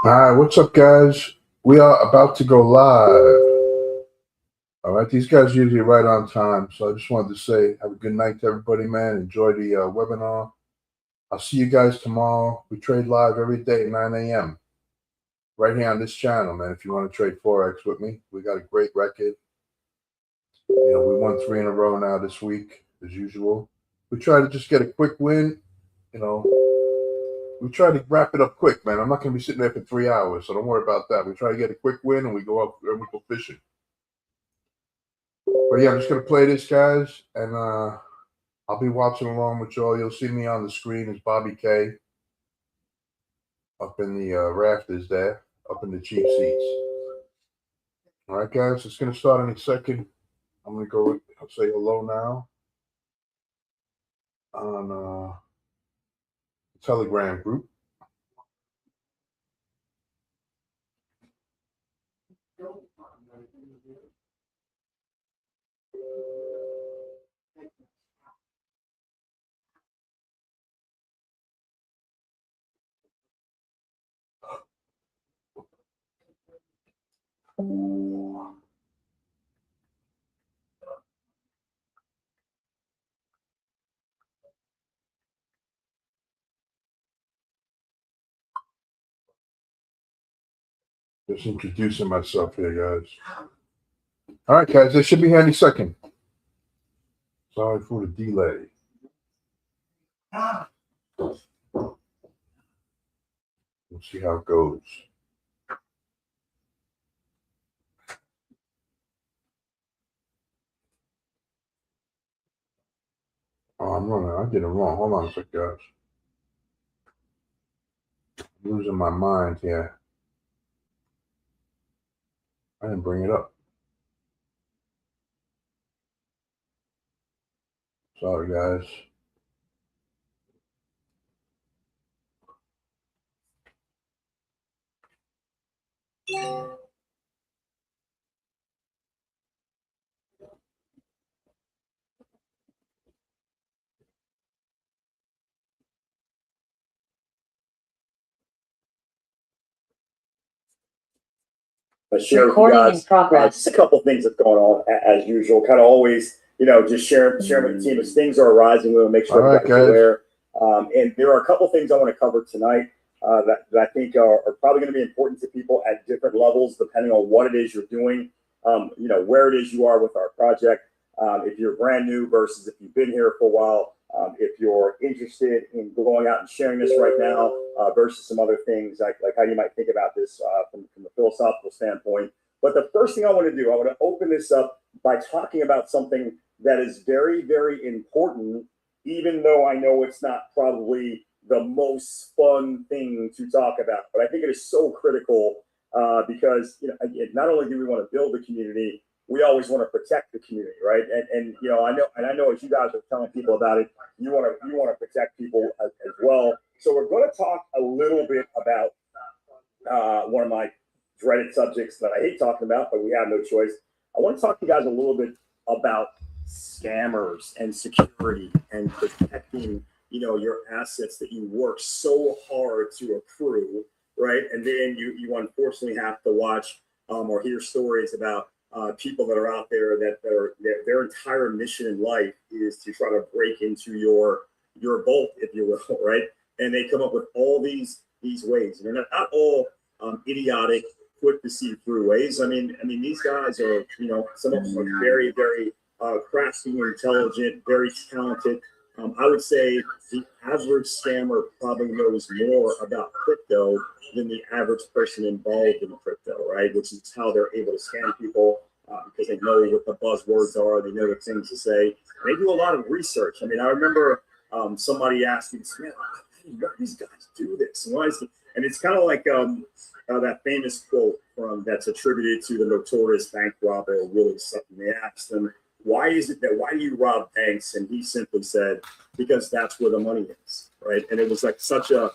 All right, what's up, guys? We are about to go live. All right, these guys are usually right on time, so I just wanted to say have a good night to everybody, man. Enjoy the webinar. I'll see you guys tomorrow. We trade live every day at 9 a.m. right here on this channel, man. If you want to trade Forex with me, we got a great record. You know, we won 3 in a row now this week, as usual. We try to just get a quick win, you know. We try to wrap it up quick, man. I'm not going to be sitting there for 3 hours, so don't worry about that. We try to get a quick win, and we go up and we go fishing. But yeah, I'm just going to play this, guys, and I'll be watching along with y'all. You'll see me on the screen as Bobby K up in the rafters there, up in the cheap seats. All right, guys, it's going to start in a second. I'm going to go I'll say hello now on the Telegram group. Just introducing myself here, guys. All right, guys, this should be here any second. Sorry for the delay. We'll see how it goes. Oh, I'm running. I did it wrong. Hold on a sec, guys. I'm losing my mind here. I didn't bring it up. Sorry, guys. Share with you guys, just a couple things that's going on as usual. Kind of always, just share with the team as things are arising. We'll make sure everybody's aware. And there are a couple things I want to cover tonight that I think are probably going to be important to people at different levels, depending on what it is you're doing, where it is you are with our project. If you're brand new versus if you've been here for a while. If you're interested in going out and sharing this right now versus some other things like how you might think about this from a philosophical standpoint. But the first thing I want to do, I want to open this up by talking about something that is very, very important, even though I know it's not probably the most fun thing to talk about. But I think it is so critical because not only do we want to build the community, we always want to protect the community, right? And I know as you guys are telling people about it, you want to protect people as well. So we're going to talk a little bit about one of my dreaded subjects that I hate talking about, but we have no choice. I want to talk to you guys a little bit about scammers and security and protecting, your assets that you work so hard to accrue, right? And then you unfortunately have to watch or hear stories about people that are out there that their entire mission in life is to try to break into your vault, if you will, right? And they come up with all these ways, and they're not all idiotic, quick to see through ways. I mean, these guys are, some of them are very, very crafty, intelligent, very talented. I would say the average scammer probably knows more about crypto than the average person involved in crypto, right? Which is how they're able to scam people because they know what the buzzwords are, they know the things to say. They do a lot of research. I mean, I remember somebody asked me, man, how do these guys do this? And it's kind of like that famous quote that's attributed to the notorious bank robber Willie Sutton. They asked him, why do you rob banks? And he simply said, because that's where the money is, right? And it was like such a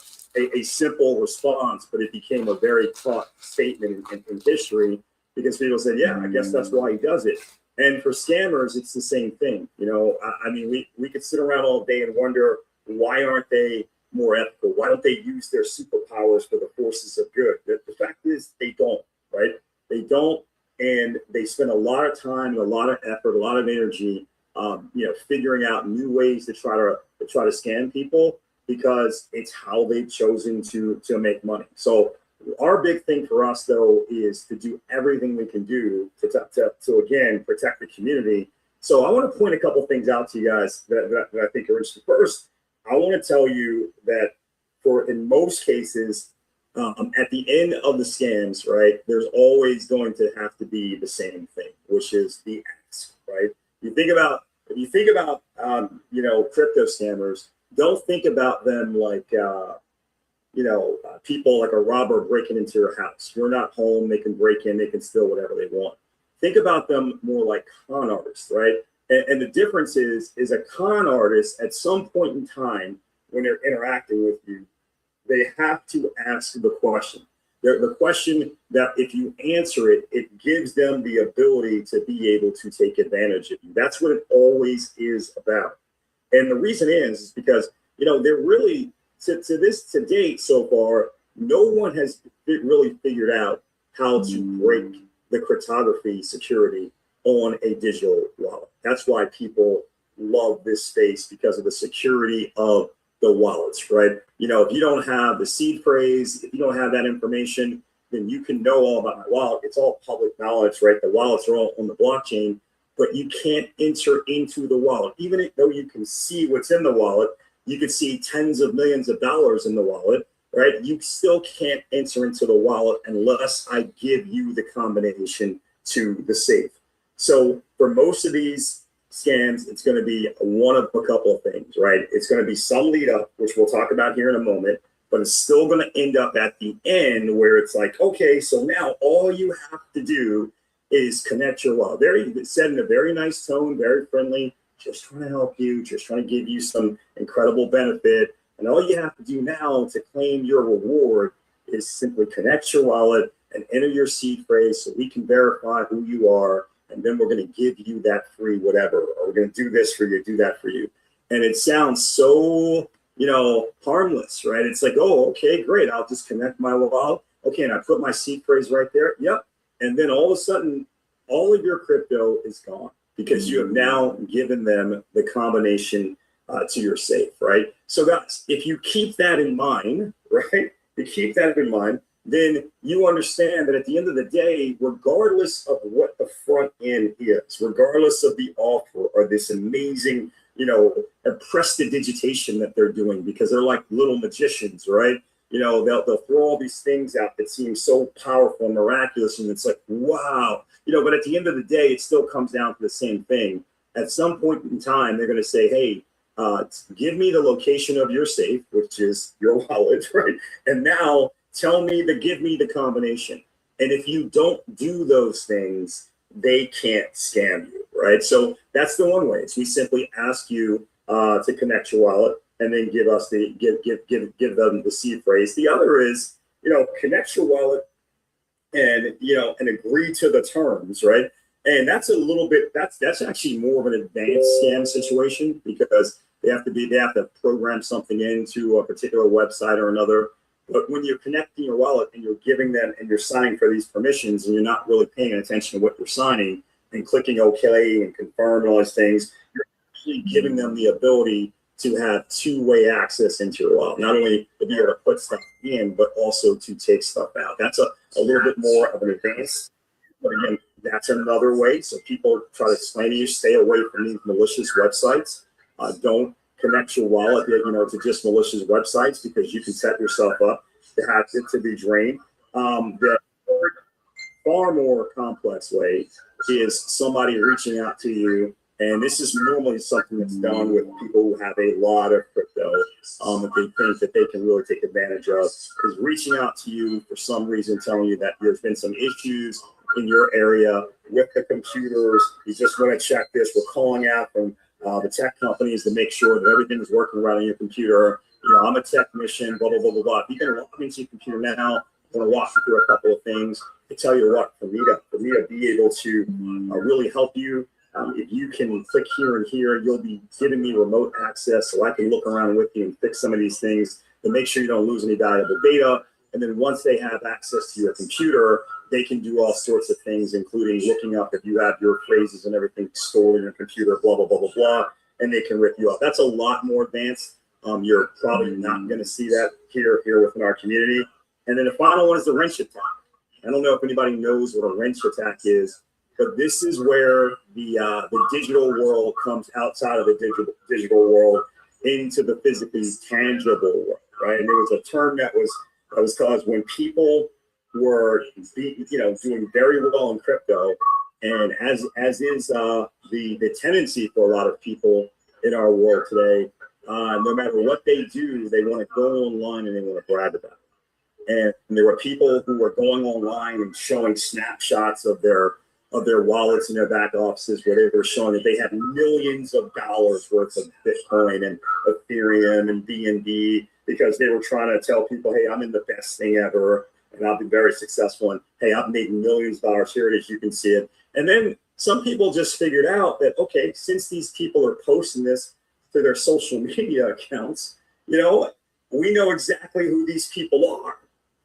simple response, but it became a very taught statement in history because people said, yeah, I guess that's why he does it. And for scammers, it's the same thing. I mean, we could sit around all day and wonder, why aren't they more ethical? Why don't they use their superpowers for the forces of good? The fact is they don't, right? They don't, and they spend a lot of time and a lot of effort, a lot of energy, figuring out new ways to try to scam people, because it's how they've chosen to make money. So our big thing for us, though, is to do everything we can do to again protect the community. So I want to point a couple things out to you guys that I think are interesting. First, I want to tell you that in most cases, at the end of the scams, right, there's always going to have to be the same thing, which is the ask, right? If you think about crypto scammers, don't think about them like people like a robber breaking into your house. You're not home, they can break in, they can steal whatever they want. Think about them more like con artists, right? And the difference is a con artist at some point in time when they're interacting with you, they have to ask the question. The question that if you answer it, it gives them the ability to be able to take advantage of you. That's what it always is about. And the reason is because, they're really, to date so far, no one has really figured out how to break the cryptography security on a digital wallet. That's why people love this space, because of the security of the wallets, right? If you don't have the seed phrase, if you don't have that information, then you can know all about my wallet. It's all public knowledge, right? The wallets are all on the blockchain, but you can't enter into the wallet. Even though you can see what's in the wallet, you can see tens of millions of dollars in the wallet, right? You still can't enter into the wallet unless I give you the combination to the safe. So for most of these scams, it's going to be one of a couple of things, right? It's going to be some lead up, which we'll talk about here in a moment, but it's still going to end up at the end where it's like, okay, so now all you have to do is connect your wallet. Very said in a very nice tone, very friendly, just trying to help you, just trying to give you some incredible benefit. And all you have to do now to claim your reward is simply connect your wallet and enter your seed phrase so we can verify who you are. And then we're going to give you that free whatever, or we're going to do this for you, do that for you. And it sounds so, harmless, right? It's like, oh, okay, great. I'll just connect my wallet. Okay, and I put my seed phrase right there. Yep. And then all of a sudden, all of your crypto is gone because you have now given them the combination to your safe, right? So guys, if you keep that in mind, right? You keep that in mind, then you understand that at the end of the day, regardless of what the front end is, regardless of the offer or this amazing, prestidigitation that they're doing, because they're like little magicians, right? They'll throw all these things out that seem so powerful and miraculous, and it's like, wow, but at the end of the day, it still comes down to the same thing. At some point in time, they're going to say, hey, give me the location of your safe, which is your wallet, right? And now give me the combination. And if you don't do those things, they can't scam you, right? So that's the one way. It's we simply ask you to connect your wallet and then give us give them the seed phrase. The other is, connect your wallet and agree to the terms, right? And that's a little bit, that's actually more of an advanced scam situation, because they have to program something into a particular website or another. But when you're connecting your wallet and you're giving them and you're signing for these permissions and you're not really paying attention to what you're signing and clicking OK and confirm and all these things, you're actually giving them the ability to have two-way access into your wallet. Not only to be able to put stuff in, but also to take stuff out. That's a little bit more of an advance. But again, that's another way. So people try to explain to you, stay away from these malicious websites. Don't connect your wallet, to just malicious websites, because you can set yourself up to have it to be drained. The far more complex way is somebody reaching out to you, and this is normally something that's done with people who have a lot of crypto that they think that they can really take advantage of, is reaching out to you for some reason, telling you that there's been some issues in your area with the computers. You just want to check this. We're calling out from the tech companies to make sure that everything is working right on your computer. I'm a technician, blah, blah, blah, blah, blah. If you can log into your computer now, I'm going to walk you through a couple of things to tell you what, for me to be able to really help you If you can click here and here, you'll be giving me remote access so I can look around with you and fix some of these things to make sure you don't lose any valuable data. And then once they have access to your computer, they can do all sorts of things, including looking up if you have your phrases and everything stored in your computer, blah, blah, blah, blah, blah, and they can rip you off. That's a lot more advanced. You're probably not going to see that here within our community. And then the final one is the wrench attack. I don't know if anybody knows what a wrench attack is, but this is where the digital world comes outside of the digital world into the physically tangible world, right? And there was a term that was caused when people were, doing very well in crypto, and as is the tendency for a lot of people in our world today, no matter what they do, they want to go online and they want to brag about it. And there were people who were going online and showing snapshots of their wallets in their back offices where they were showing that they had millions of dollars worth of Bitcoin and Ethereum and BNB, because they were trying to tell people, hey, I'm in the best thing ever and I'll be very successful. And hey, I've made millions of dollars. Here it is, you can see it. And then some people just figured out that, okay, since these people are posting this to their social media accounts, we know exactly who these people are.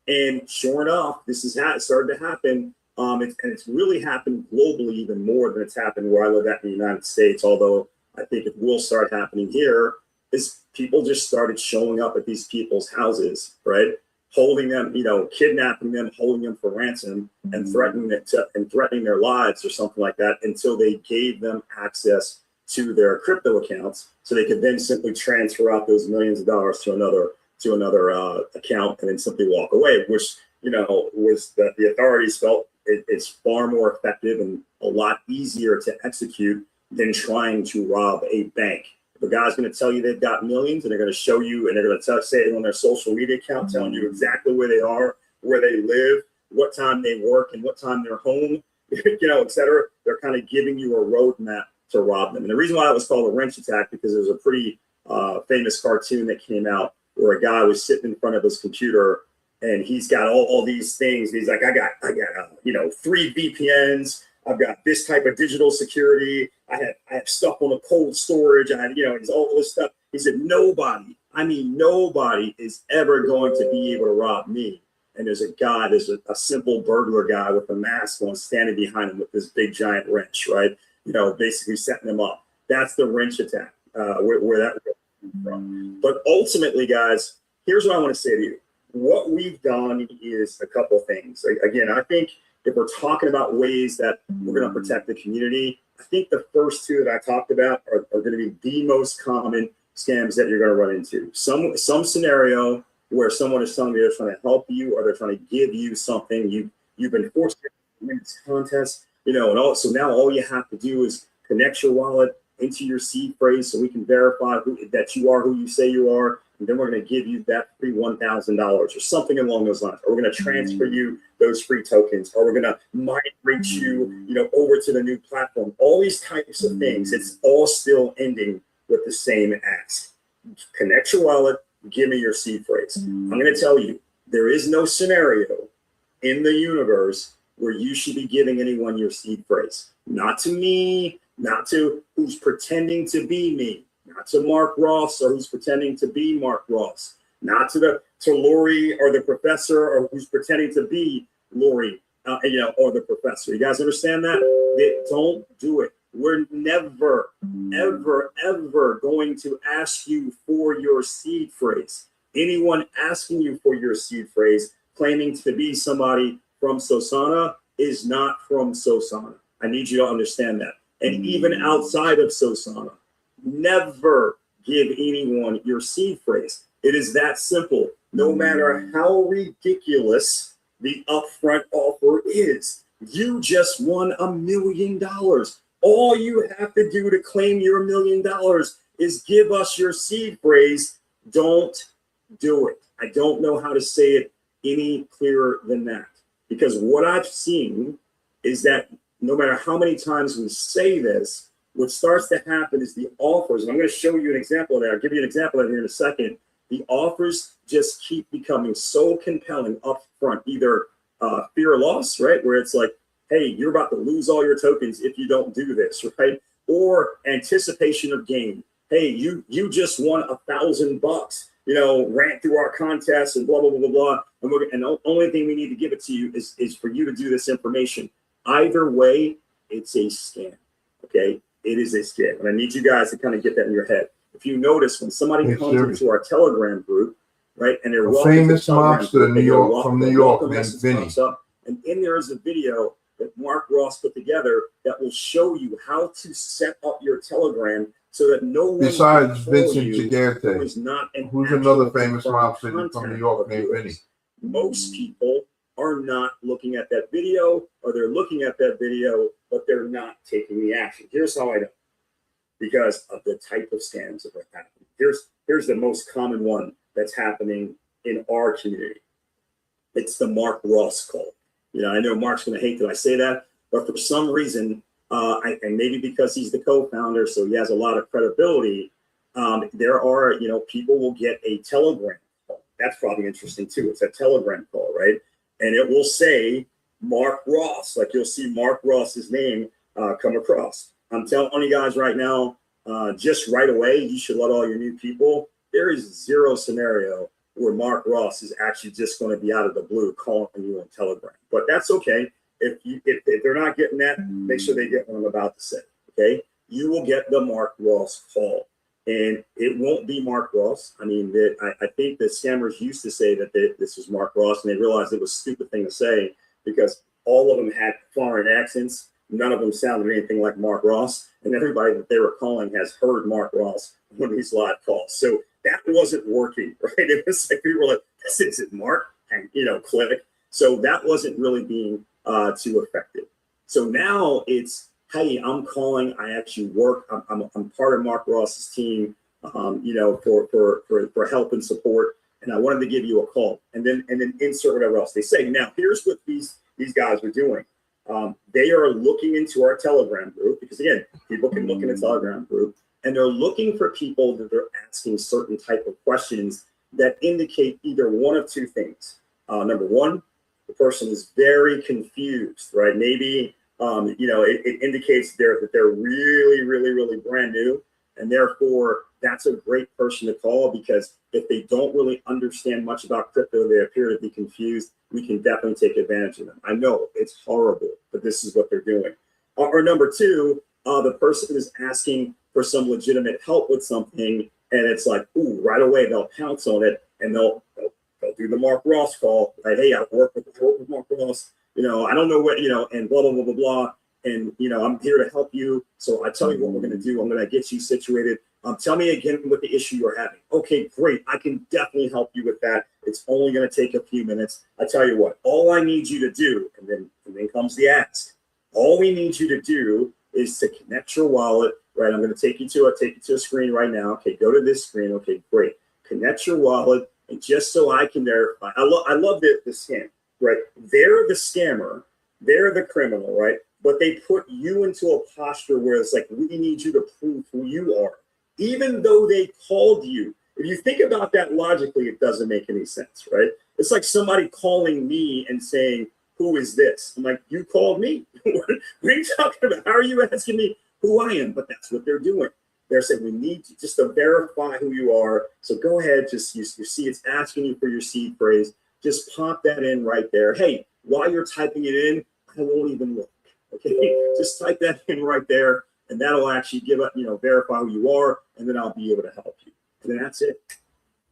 And sure enough, this is started to happen. And it's really happened globally even more than it's happened where I live at in the United States, although I think it will start happening here, is people just started showing up at these people's houses, right? Holding them, kidnapping them, holding them for ransom, and threatening their lives or something like that until they gave them access to their crypto accounts, so they could then simply transfer out those millions of dollars to another account and then simply walk away, which was that the authorities felt it's far more effective and a lot easier to execute than trying to rob a bank. If a guy's going to tell you they've got millions and they're going to show you and they're going to say it on their social media account, telling you exactly where they are, where they live, what time they work, and what time they're home, et cetera, they're kind of giving you a roadmap to rob them. And the reason why it was called a wrench attack, because there was a pretty famous cartoon that came out where a guy was sitting in front of his computer and he's got all these things. He's like, I got 3 VPNs. I've got this type of digital security. I have stuff on a cold storage. I had, it's all this stuff. He said, nobody is ever going to be able to rob me. And there's a simple burglar guy with a mask on standing behind him with this big giant wrench, right? Basically setting him up. That's the wrench attack, where that comes from. But ultimately, guys, here's what I want to say to you. What we've done is a couple things. Again, I think if we're talking about ways that we're going to protect the community, I think the first two that I talked about are going to be the most common scams that you're going to run into. Some scenario where someone is telling you they're trying to help you or they're trying to give you something. You've been forced to win this contest, so now all you have to do is connect your wallet into your seed phrase so we can verify that you are who you say you are. And then we're going to give you that free $1,000 or something along those lines. Or we're going to transfer you those free tokens, or we're going to migrate you, over to the new platform. All these types of things, it's all still ending with the same ask. Connect your wallet, give me your seed phrase. I'm going to tell you, there is no scenario in the universe where you should be giving anyone your seed phrase. Not to me, not to who's pretending to be me. Not to Mark Ross or who's pretending to be Mark Ross, not to Lori or the professor or who's pretending to be Lori, or the professor. You guys understand that? Don't do it. We're never, ever, ever going to ask you for your seed phrase. Anyone asking you for your seed phrase, claiming to be somebody from SOSANA, is not from SOSANA. I need you to understand that. And even outside of SOSANA, never give anyone your seed phrase. It is that simple. No matter how ridiculous the upfront offer is, you just won $1 million. All you have to do to claim your $1 million is give us your seed phrase. Don't do it. I don't know how to say it any clearer than that, because what I've seen is that no matter how many times we say this, what starts to happen is the offers, and I'm going to show you an example of that. I'll give you an example of that here in a second. The offers just keep becoming so compelling up front, either fear of loss, right? Where it's like, hey, you're about to lose all your tokens if you don't do this, right? Or anticipation of gain. Hey, you just won $1,000, you know, ran through our contest and blah, blah, blah, blah, blah. And the only thing we need to give it to you is for you to do this information. Either way, it's a scam, okay? It is a scam. And I need you guys to kind of get that in your head. If you notice, when somebody comes into our Telegram group, right, and they're welcome famous to the mobster from New York named Vinny. And in there is a video that Mark Ross put together that will show you how to set up your Telegram so that no one besides Vincent Gigante, who's another famous mobster from New York named Vinny. Most people are not looking at that video, or they're looking at that video, but they're not taking the action. Here's how I know. Because of the type of scams that are happening. Here's the most common one that's happening in our community. It's the Mark Ross call. You know, I know Mark's going to hate that I say that, but for some reason, and maybe because he's the co-founder, so he has a lot of credibility, there are, you know, people will get a Telegram call. That's probably interesting too. It's a Telegram call, right? And it will say Mark Ross, like you'll see Mark Ross's name come across. I'm telling you guys right now, just right away, you should let all your new people. There is zero scenario where Mark Ross is actually just going to be out of the blue calling you on Telegram. But that's okay. If they're not getting that, make sure they get what I'm about to say. Okay, you will get the Mark Ross call, and it won't be Mark Ross. I mean, I think the scammers used to say that this was Mark Ross, and they realized it was a stupid thing to say because all of them had foreign accents. None of them sounded anything like Mark Ross, and everybody that they were calling has heard Mark Ross on these live calls. So that wasn't working, right? It was like people were like, "This isn't Mark," and you know, click. So that wasn't really being too effective. So now it's, hey, I'm calling. I actually work. I'm part of Mark Ross's team, you know, for help and support, and I wanted to give you a call, and then insert whatever else they say. Now, here's what these guys are doing. They are looking into our Telegram group because, again, people can look in the Telegram group, and they're looking for people that are asking certain type of questions that indicate either one of two things. Number one, the person is very confused, right? Maybe, you know, it indicates that they're really, really, really brand new, and therefore that's a great person to call because if they don't really understand much about crypto, they appear to be confused. We can definitely take advantage of them. I know it's horrible, but this is what they're doing. Or number two, the person is asking for some legitimate help with something, and it's like, ooh, right away they'll pounce on it, and they'll do the Mark Ross call. Like, hey, I work with Mark Ross. You know, I don't know what, you know, and blah, blah, blah, blah, blah. And, you know, I'm here to help you. So I tell you what we're going to do. I'm going to get you situated. Tell me again what the issue you're having. Okay, great. I can definitely help you with that. It's only going to take a few minutes. I tell you what, all I need you to do, and then comes the ask. All we need you to do is to connect your wallet, right? I'm going to take you to a screen right now. Okay, go to this screen. Okay, great. Connect your wallet, and just so I can verify. I love the scam, right? They're the scammer. They're the criminal, right? But they put you into a posture where it's like, we need you to prove who you are. Even though they called you, if you think about that logically, it doesn't make any sense, right? It's like somebody calling me and saying, who is this? I'm like, you called me. What are you talking about? How are you asking me who I am? But that's what they're doing. They're saying, we need to just to verify who you are. So go ahead, just you see it's asking you for your seed phrase. Just pop that in right there. Hey, while you're typing it in, I won't even look. Okay, just type that in right there, and that'll actually give it, you know, verify who you are, and then I'll be able to help you. And then that's it.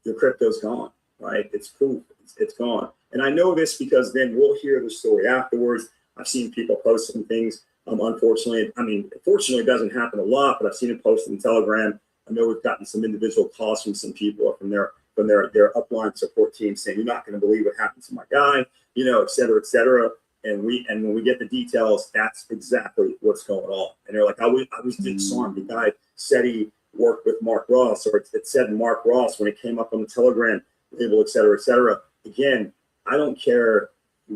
Your crypto's gone, right? It's proof. It's gone. And I know this because then we'll hear the story afterwards. I've seen people post some things. Unfortunately, I mean, fortunately, it doesn't happen a lot, but I've seen it posted in Telegram. I know we've gotten some individual calls from some people from their upline support team saying, you're not going to believe what happened to my guy, you know, et cetera, et cetera. And when we get the details, that's exactly what's going on. And they're like, I was disarmed. The guy said he worked with Mark Ross, or it said Mark Ross when it came up on the Telegram label, et cetera, et cetera. Again, I don't care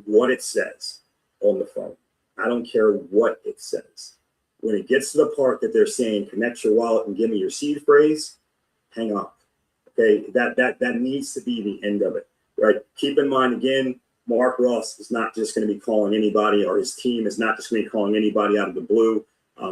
what it says on the phone. I don't care what it says. When it gets to the part that they're saying, connect your wallet and give me your seed phrase, hang up. Okay, that needs to be the end of it, right? Keep in mind, again, Mark Ross is not just going to be calling anybody, or his team is not just going to be calling anybody out of the blue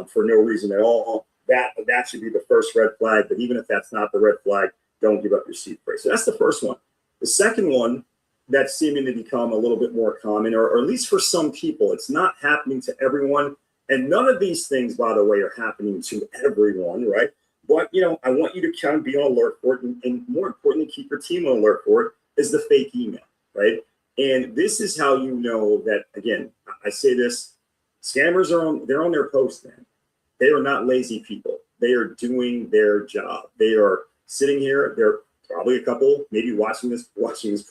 for no reason at all. That should be the first red flag. But even if that's not the red flag, don't give up your seed phrase. So that's the first one. The second one that's seeming to become a little bit more common, or at least for some people, it's not happening to everyone. And none of these things, by the way, are happening to everyone, right? But, I want you to kind of be on alert for it. And more importantly, keep your team on alert for it, is the fake email, right? And this is how you know that, again, I say this, scammers they're on their post, man. They are not lazy people. They are doing their job. They are sitting here. They're probably a couple, maybe watching this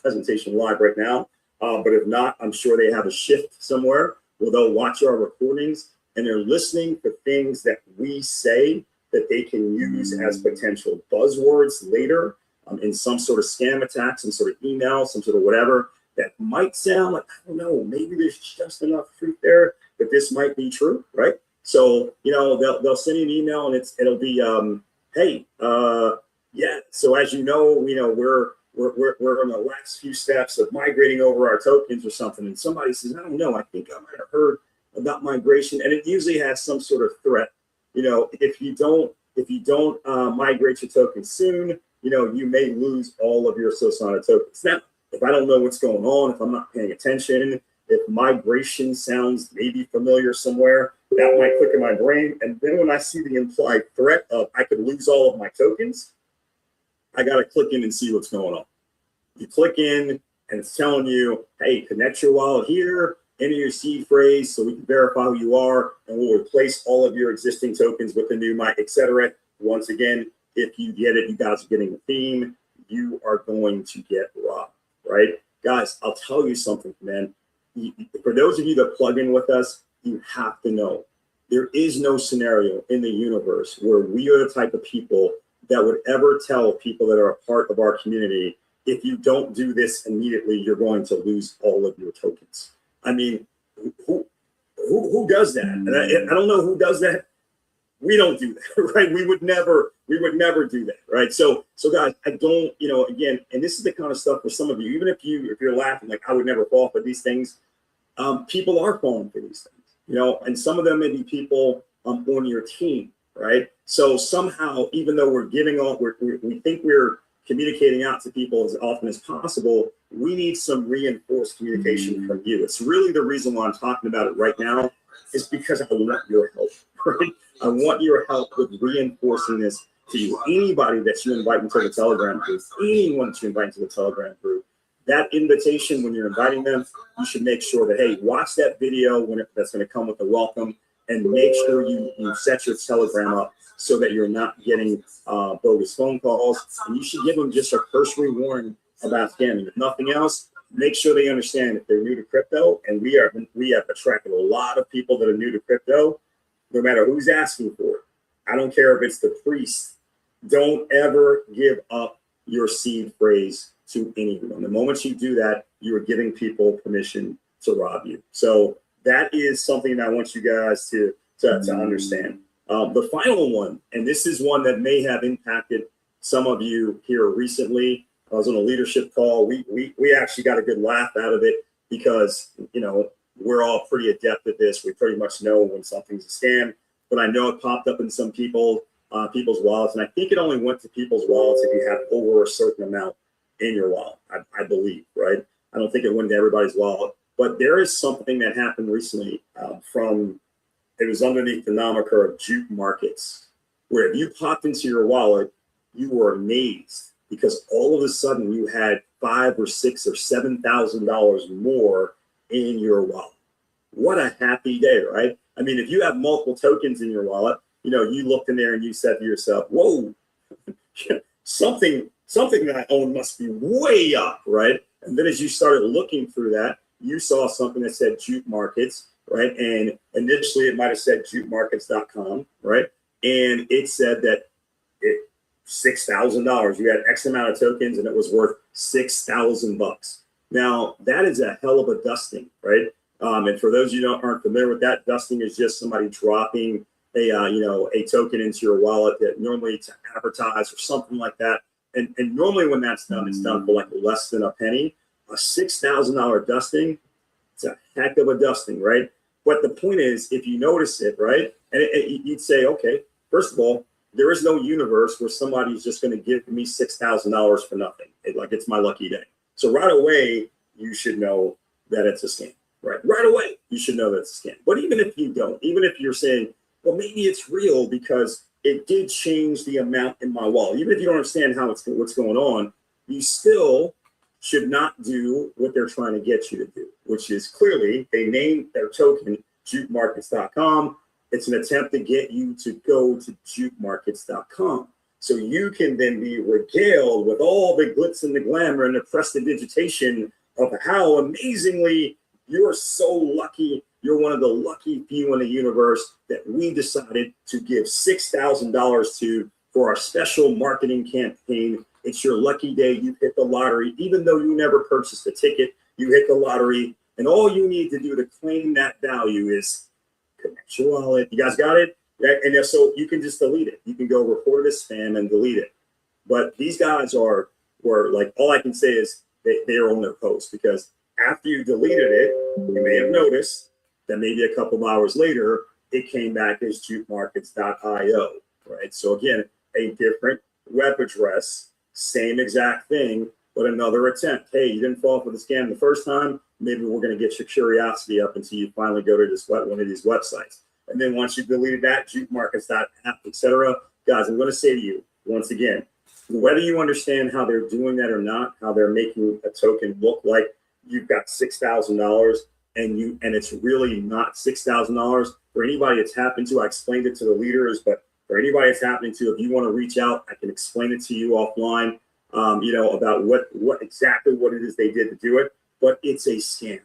presentation live right now. But if not, I'm sure they have a shift somewhere where they'll watch our recordings and they're listening for things that we say that they can use as potential buzzwords later in some sort of scam attack, some sort of email, some sort of whatever that might sound like, I don't know, maybe there's just enough truth there that this might be true, right? So, they'll send you an email and it'll be, hey, yeah. So as you know, we're in the last few steps of migrating over our tokens or something. And somebody says, I don't know, I think I might have heard about migration. And it usually has some sort of threat. If you don't migrate your tokens soon, you may lose all of your SOSANA tokens. Now, if I don't know what's going on, if I'm not paying attention, if migration sounds maybe familiar somewhere, that might click in my brain. And then when I see the implied threat of I could lose all of my tokens, I got to click in and see what's going on. You click in and it's telling you, hey, connect your wallet here, enter your seed phrase so we can verify who you are, and we'll replace all of your existing tokens with the new etc. Once again, if you get it, you guys are getting the theme, you are going to get robbed, right? Guys, I'll tell you something, man. For those of you that plug in with us, you have to know there is no scenario in the universe where we are the type of people that would ever tell people that are a part of our community, if you don't do this immediately, you're going to lose all of your tokens. I mean, who does that? And I don't know who does that. We don't do that, right? We would never do that, right? So guys, I don't, again, and this is the kind of stuff for some of you, even if you're laughing, like I would never fall for these things. People are falling for these things, and some of them may be people on your team, right? So somehow, even though we're giving off, we think we're communicating out to people as often as possible, we need some reinforced communication from you. It's really the reason why I'm talking about it right now, is because I want your help, right? I want your help with reinforcing this to you. Anybody that you invite into the Telegram group, anyone that you invite into the Telegram group, that invitation, when you're inviting them, you should make sure that, hey, watch that video that's going to come with the welcome, and make sure you set your Telegram up so that you're not getting bogus phone calls. And you should give them just a cursory warning about scamming. If nothing else, make sure they understand if they're new to crypto, and we have attracted a lot of people that are new to crypto, no matter who's asking for it. I don't care if it's the priest. Don't ever give up your seed phrase to anyone. The moment you do that, you are giving people permission to rob you. So that is something that I want you guys to understand. The final one, and this is one that may have impacted some of you here recently. I was on a leadership call. We actually got a good laugh out of it because, we're all pretty adept at this. We pretty much know when something's a scam, but I know it popped up in some people's wallets. And I think it only went to people's wallets if you have over a certain amount in your wallet, I believe, right? I don't think it went to everybody's wallet, but there is something that happened recently it was underneath the moniker of juke markets, where if you popped into your wallet, you were amazed because all of a sudden you had $5,000 or $6,000 or $7,000 more in your wallet. What a happy day, right? I mean, if you have multiple tokens in your wallet, you looked in there and you said to yourself, whoa, something that I own must be way up, right? And then as you started looking through that, you saw something that said juke markets, right? And initially it might have said jukemarkets.com, right? And it said that $6,000, you had X amount of tokens and it was worth $6,000. Now that is a hell of a dusting, right? And for those of you that aren't familiar with that, dusting is just somebody dropping a token into your wallet that normally to advertise or something like that. And normally when that's done, it's done for like less than a penny. a $6,000 dusting, it's a heck of a dusting, right? But the point is, if you notice it, right, and you'd say, okay, first of all, there is no universe where somebody's just going to give me $6,000 for nothing. It's my lucky day. So right away, you should know that it's a scam, right? Right away, you should know that it's a scam. But even if you don't, even if you're saying, well, maybe it's real because it did change the amount in my wallet. Even if you don't understand what's going on, you still should not do what they're trying to get you to do, which is clearly they named their token jukemarkets.com. It's an attempt to get you to go to jukemarkets.com. So you can then be regaled with all the glitz and the glamour and the prestidigitation of how amazingly you're so lucky. You're one of the lucky few in the universe that we decided to give $6,000 to for our special marketing campaign. It's your lucky day. You hit the lottery, even though you never purchased a ticket. You hit the lottery, and all you need to do to claim that value is connect your wallet. You guys got it? And so you can just delete it. You can go report it as spam and delete it. But these guys were like, all I can say is they are on their post, because after you deleted it, you may have noticed that maybe a couple of hours later, it came back as jukemarkets.io, right? So again, a different web address, same exact thing, but another attempt. Hey, you didn't fall for the scam the first time. Maybe we're going to get your curiosity up until you finally go to one of these websites. And then once you've deleted that, jukemarkets.app, etc., guys, I'm going to say to you once again, whether you understand how they're doing that or not, how they're making a token look like you've got $6,000 and it's really not $6,000. For anybody it's happened to, I explained it to the leaders, but for anybody it's happening to, if you want to reach out, I can explain it to you offline, about what exactly what it is they did to do it. But it's a scam.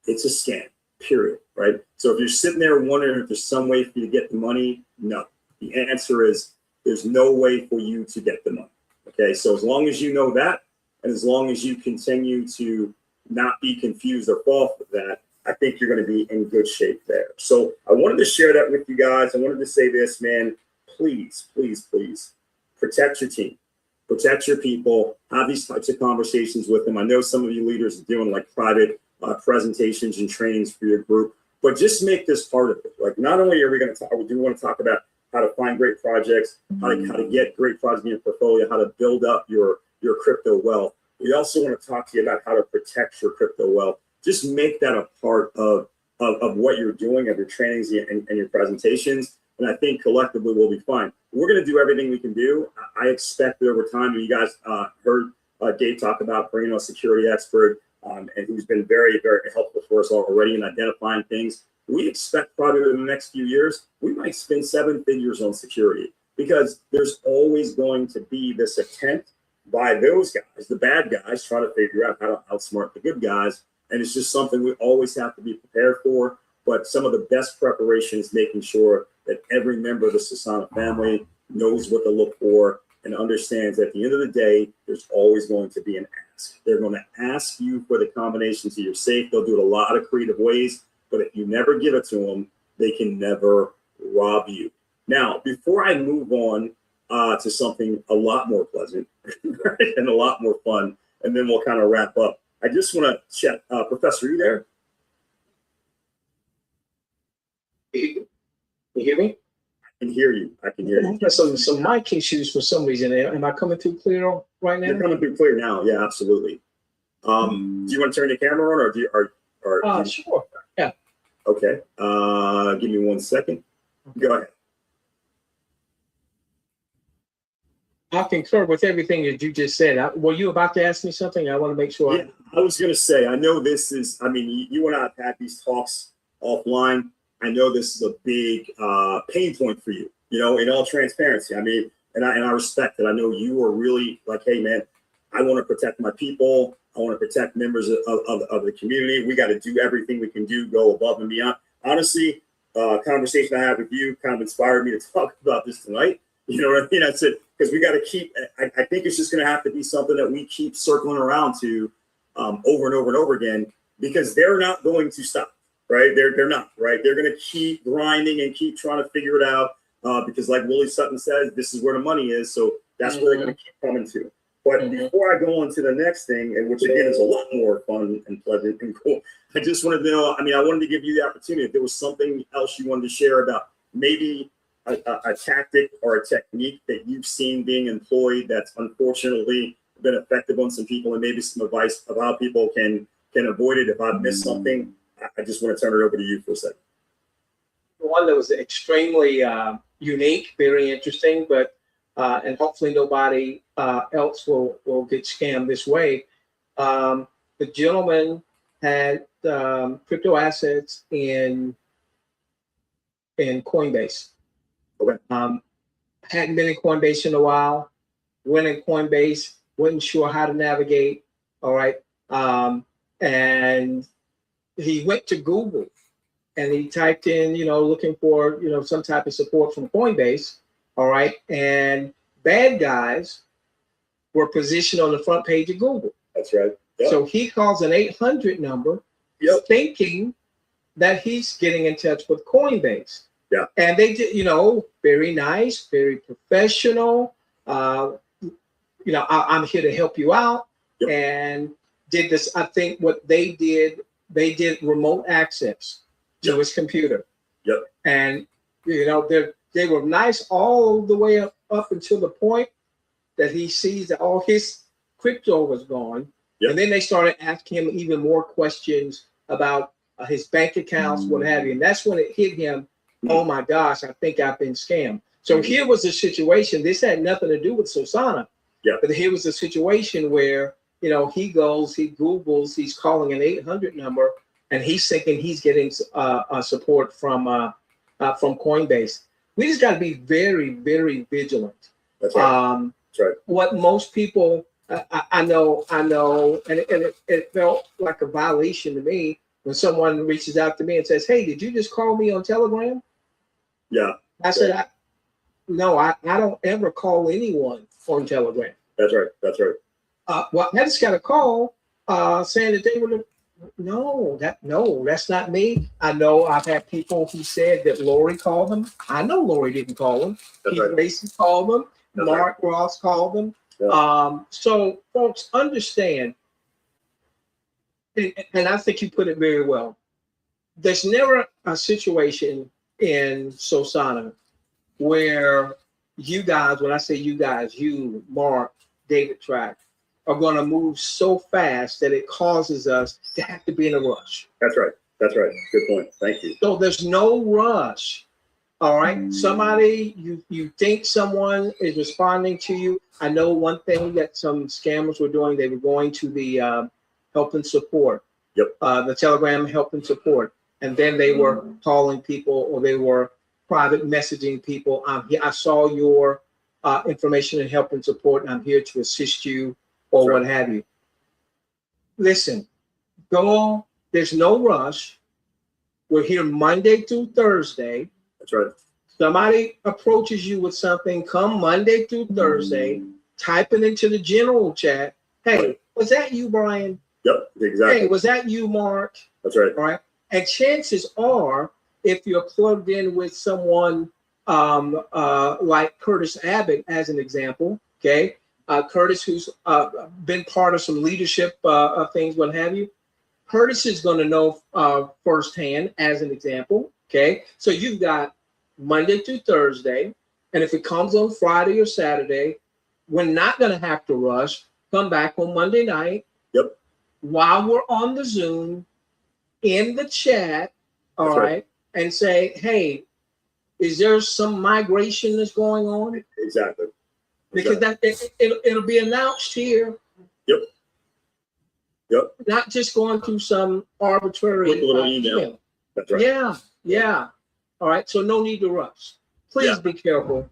It's a scam, period, right? So if you're sitting there wondering if there's some way for you to get the money, no. The answer is there's no way for you to get the money, okay? So as long as you know that, and as long as you continue to not be confused or fall for that, I think you're going to be in good shape there. So I wanted to share that with you guys. I wanted to say this, man, please, please, please protect your team. Protect your people, have these types of conversations with them. I know some of you leaders are doing like private presentations and trainings for your group, but just make this part of it. Like, not only are we going to talk, we do want to talk about how to find great projects, how to get great projects in your portfolio, how to build up your crypto wealth. We also want to talk to you about how to protect your crypto wealth. Just make that a part of what you're doing, of your trainings and your presentations. And I think collectively we'll be fine. We're going to do everything we can do. I expect that over time, and you guys heard Dave talk about bringing a security expert, and who's been very, very helpful for us already in identifying things. We expect probably in the next few years, we might spend 7 figures on security, because there's always going to be this attempt by those guys, the bad guys, trying to figure out how to outsmart the good guys. And it's just something we always have to be prepared for. But some of the best preparation is making sure that every member of the SOSANA family knows what to look for and understands that at the end of the day, there's always going to be an ask. They're going to ask you for the combination to your safe. They'll do it a lot of creative ways, but if you never give it to them, they can never rob you. Now, before I move on to something a lot more pleasant and a lot more fun, and then we'll kind of wrap up, I just want to check, Professor, are you there? You hear me? I can hear you. I can hear you. Some mic issues for some reason. Am I coming through clear right now? You're coming through clear now. Yeah, absolutely. Do you want to turn your camera on, or do you? Sure. Yeah. Okay. Give me 1 second. Go ahead. I concur with everything that you just said. Were you about to ask me something? I want to make sure. Yeah, I was going to say, I know this is, I mean, you and I have had these talks offline. I know this is a big pain point for you, in all transparency. I mean, and I respect it. I know you are really like, hey, man, I want to protect my people. I want to protect members of the community. We got to do everything we can do, go above and beyond. Honestly, conversation I had with you kind of inspired me to talk about this tonight. You know what I mean? I said, because we got to keep, I think it's just going to have to be something that we keep circling around to over and over and over again, because they're not going to stop. Right? They're not, right? They're going to keep grinding and keep trying to figure it out because like Willie Sutton says, this is where the money is. So that's where they're going to keep coming to. But before I go on to the next thing, and which again is a lot more fun and pleasant and cool, I just wanted to know, I mean, I wanted to give you the opportunity if there was something else you wanted to share about maybe a tactic or a technique that you've seen being employed that's unfortunately been effective on some people, and maybe some advice of how people can avoid it. If I've missed something, I just want to turn it over to you for a second. One that was extremely unique, very interesting, but and hopefully nobody else will get scammed this way. The gentleman had crypto assets in Coinbase. Okay. Hadn't been in Coinbase in a while. Went in Coinbase, wasn't sure how to navigate. All right. And he went to Google and he typed in, looking for, some type of support from Coinbase. All right. And bad guys were positioned on the front page of Google. That's right. Yep. So he calls an 800 number, thinking that he's getting in touch with Coinbase. Yeah. And they did, very nice, very professional. I'm here to help you out. Yep. And did this. I think what they did remote access to his computer. Yep. And, they were nice all the way up until the point that he sees that all his crypto was gone. Yep. And then they started asking him even more questions about his bank accounts, what have you. And that's when it hit him. Oh my gosh, I think I've been scammed. So here was a situation. This had nothing to do with SOSANA. Yeah. But here was a situation where, he Googles, he's calling an 800 number, and he's thinking he's getting support from Coinbase. We just got to be very, very vigilant. That's right. That's right. What most people, I know, and it felt like a violation to me when someone reaches out to me and says, "Hey, did you just call me on Telegram?" Yeah. I said, "No, I don't ever call anyone on Telegram." That's right. That's right. Well, I just got a call saying that they were. No, that's not me. I know I've had people who said that Lori called them. I know Lori didn't call them. That's Keith right. Mason called them. That's Mark Ross called them. Yeah. So folks understand, and I think you put it very well. There's never a situation in SOSANA where you guys, when I say you guys, you, Mark, David Track, are going to move so fast that it causes us to have to be in a rush. That's right. That's right. Good point. Thank you. So there's no rush. All right. Somebody, you think someone is responding to you. I know one thing that some scammers were doing, they were going to the help and support. Yep. The Telegram help and support. And then they were calling people, or they were private messaging people. I saw your information and help and support, and I'm here to assist you, or what have you. Listen, go. There's no rush. We're here Monday through Thursday. That's right. Somebody approaches you with something, come Monday through Thursday, type it into the general chat. Hey, was that you, Brian? Yep, exactly. Hey, was that you, Mark? That's right. All right. And chances are, if you're plugged in with someone like Curtis Abbott, as an example, okay, Curtis, who's been part of some leadership things, what have you, Curtis is going to know firsthand, as an example, okay? So you've got Monday through Thursday, and if it comes on Friday or Saturday, we're not going to have to rush. Come back on Monday night. Yep. While we're on the Zoom, in the chat, all right, and say, hey, is there some migration that's going on? Exactly. Because it'll be announced here. Yep. Yep. Not just going through some arbitrary little email. That's right. Yeah, yeah. All right. So no need to rush. Please be careful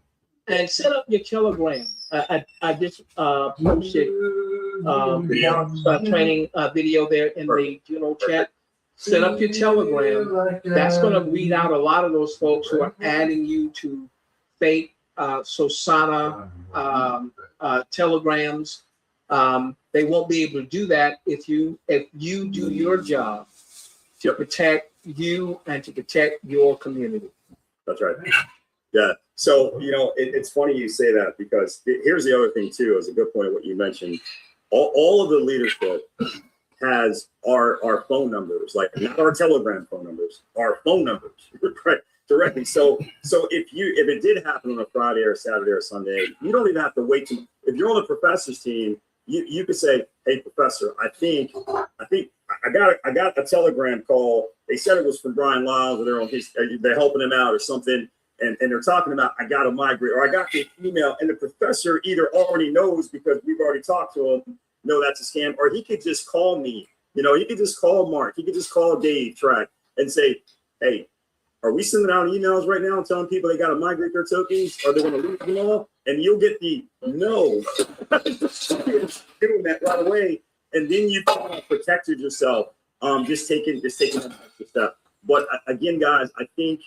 and set up your Telegram. I just posted a training video there in the general chat. Set up your Telegram. That's going to weed out a lot of those folks who are adding you to fake SOSANA telegrams. They won't be able to do that if you do your job to protect you and to protect your community. That's right. Yeah. So, it's funny you say that, because here's the other thing too, is a good point of what you mentioned. All of the leadership has our phone numbers, like not our Telegram phone numbers, our phone numbers, right? Directly. So if it did happen on a Friday or Saturday or Sunday, you don't even have to wait if you're on the professor's team, you could say, hey, professor, I think I got a Telegram call. They said it was from Brian Lyles, or they're helping him out or something. And they're talking about, I got to migrate, or I got the email, and the professor either already knows because we've already talked to him, no, that's a scam, or he could just call me. He could just call Mark. He could just call Dave Track and say, hey, are we sending out emails right now and telling people they got to migrate their tokens? Are they going to lose them all? And you'll get the no. Doing that right away. And then you protected yourself, just taking an extra step. But again, guys, I think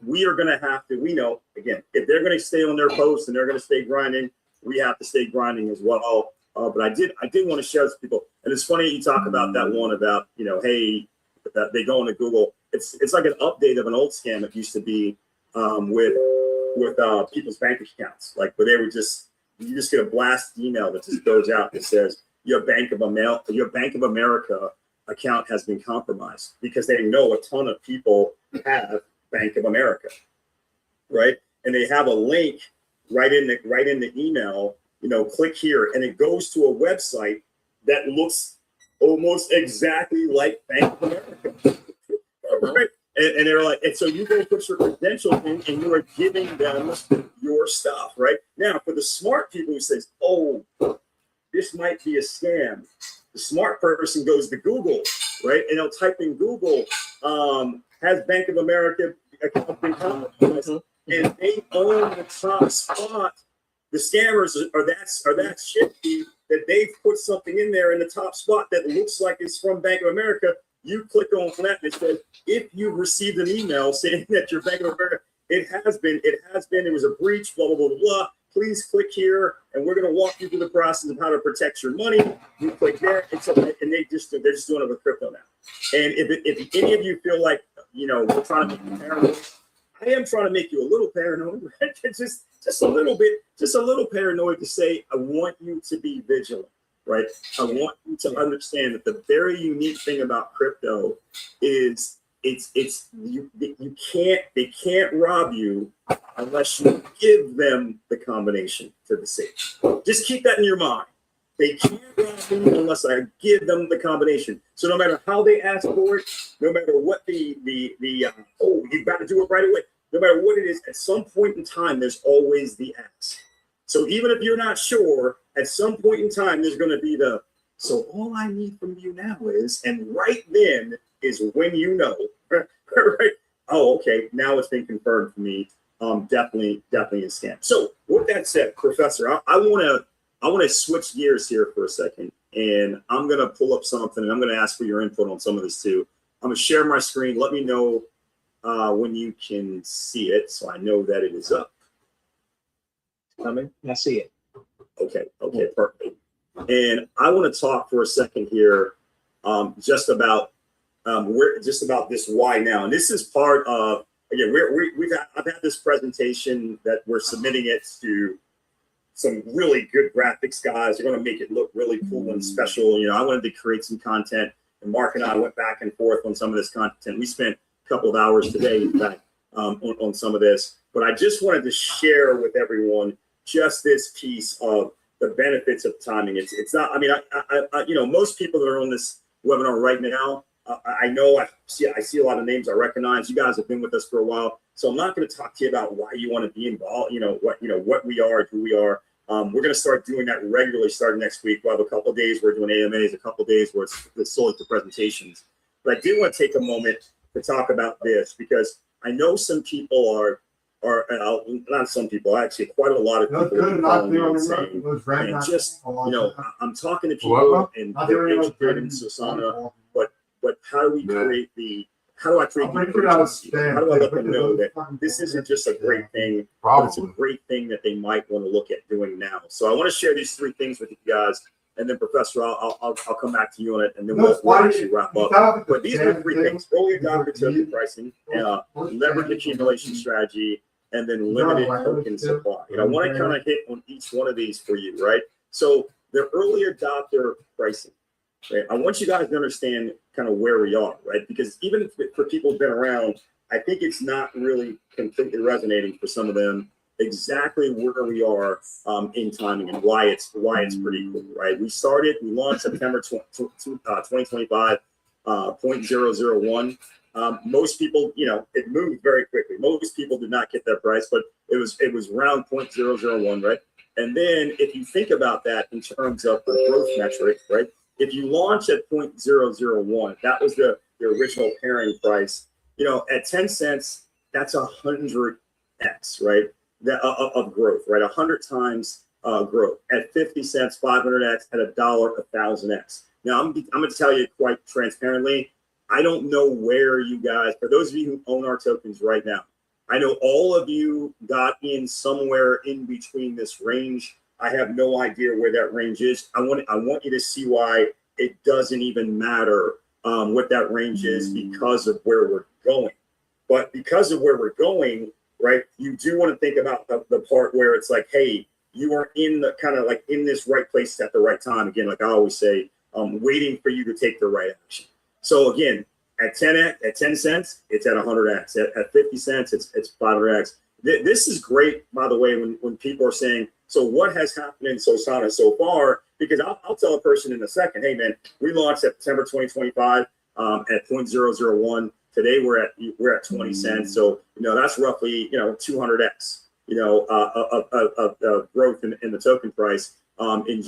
we are going to have to, we know, again, if they're going to stay on their posts and they're going to stay grinding, we have to stay grinding as well. But I did want to share with people. And it's funny you talk about that one about, hey, that they go into Google. It's like an update of an old scam that used to be with people's bank accounts, like where they were you just get a blast email that just goes out that says your Bank of America account has been compromised, because they know a ton of people have Bank of America, right? And they have a link right in the email. Click here, and it goes to a website that looks almost exactly like Bank of America. Right? And they're like, and so you go put your credentials in, and you are giving them your stuff, right? Now, for the smart people who says, oh, this might be a scam, the smart person goes to Google, right? And they'll type in Google, has Bank of America account been compromised? And they own the top spot. The scammers are that shifty that they've put something in there in the top spot that looks like it's from Bank of America. You click on that and it says, if you've received an email saying that your Bank of America, it was a breach, blah, blah, blah, blah. Please click here, and we're going to walk you through the process of how to protect your money. You click there, and they're just doing it with crypto now. And if any of you feel like, we're trying to make you paranoid, I am trying to make you a little paranoid, right? just a little paranoid to say, I want you to be vigilant, right? I want you to understand that the very unique thing about crypto is they can't rob you unless you give them the combination to the safe. Just keep that in your mind. They can't rob me unless I give them the combination. So no matter how they ask for it, no matter what you've got to do it right away. No matter what it is, at some point in time, there's always the ask. So even if you're not sure, at some point in time, there's going to be so all I need from you now is, and right then is when right? Oh, okay, now it's been confirmed for me. Definitely a scam. So with that said, Professor, I want to switch gears here for a second, and I'm going to pull up something, and I'm going to ask for your input on some of this too. I'm going to share my screen. Let me know when you can see it, so I know that it is up. Coming? I see it. Okay, perfect. And I want to talk for a second here, just about this why now. And this is part of, again, I've had this presentation that we're submitting it to some really good graphics guys. They're going to make it look really cool and special. I wanted to create some content, and Mark and I went back and forth on some of this content. We spent a couple of hours today, in fact, on some of this. But I just wanted to share with everyone just this piece of the benefits of timing. It's not, most people that are on this webinar right now, I see a lot of names I recognize. You guys have been with us for a while. So I'm not going to talk to you about why you want to be involved, what we are, who we are. We're going to start doing that regularly starting next week. We'll have a couple of days we're doing AMAs, a couple of days where it's solely for presentations. But I do want to take a moment to talk about this, because I know some people are not some people, actually quite a lot of people and just, I'm talking to people and they're educated in SOSANA, but how do I create the urgency? How do I let them know that this isn't just a great thing, but it's a great thing that they might want to look at doing now? So I want to share these three things with you guys, and then Professor, I'll come back to you on it, and then we'll actually wrap up. But these are the three things: early adopter token pricing, leverage accumulation strategy, and then limited token supply. And I want to kind of hit on each one of these for you, right? So the early adopter pricing, right? I want you guys to understand kind of where we are, right? Because even for people who've been around, I think it's not really completely resonating for some of them exactly where we are in timing and why it's pretty cool, right? We launched September 2025, 0.001. Most people, it moved very quickly. Most people did not get that price, but it was around 0.001, right? And then if you think about that in terms of the growth metric, right? If you launch at 0.001, that was the original pairing price. At 10 cents, that's 100x, right? Of growth, right? 100 times growth. At 50 cents, 500x. At $1, 1,000x. Now, I'm going to tell you quite transparently, I don't know where you guys, for those of you who own our tokens right now, I know all of you got in somewhere in between this range. I have no idea where that range is. I want you to see why it doesn't even matter what that range is because of where we're going. But because of where we're going, right, you do want to think about the part where it's like, hey, you are in the kind of like in this right place at the right time. Again, like I always say, waiting for you to take the right action. So again, at 10 cents, it's at 100x. At 50 cents, it's 500x. This is great, by the way, when people are saying, so what has happened in SOSANA so far? Because I'll tell a person in a second, hey man, we launched September 2025 at 0.001. Today we're at 20 cents. So that's roughly 200x of growth in the token price in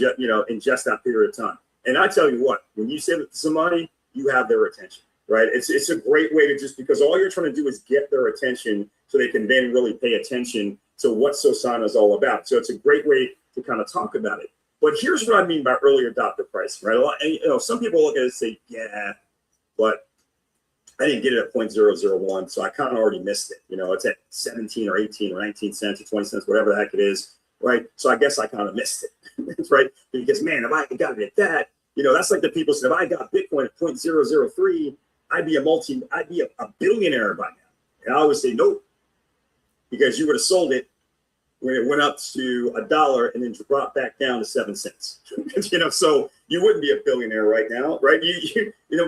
just that period of time. And I tell you what, when you save some money, you have their attention, right? It's a great way to just, because all you're trying to do is get their attention so they can then really pay attention to what SOSANA is all about. So it's a great way to kind of talk about it. But here's what I mean by early adopter pricing, right? And, some people look at it and say, yeah, but I didn't get it at 0.001, so I kind of already missed it. It's at 17 or 18 or 19 cents or 20 cents, whatever the heck it is, right? So I guess I kind of missed it, right? Because, man, if I got it at that, that's like the people said, if I got Bitcoin at 0.003, I'd be a billionaire by now. And I always say, nope, because you would have sold it when it went up to $1 and then dropped back down to 7 cents. So you wouldn't be a billionaire right now, right?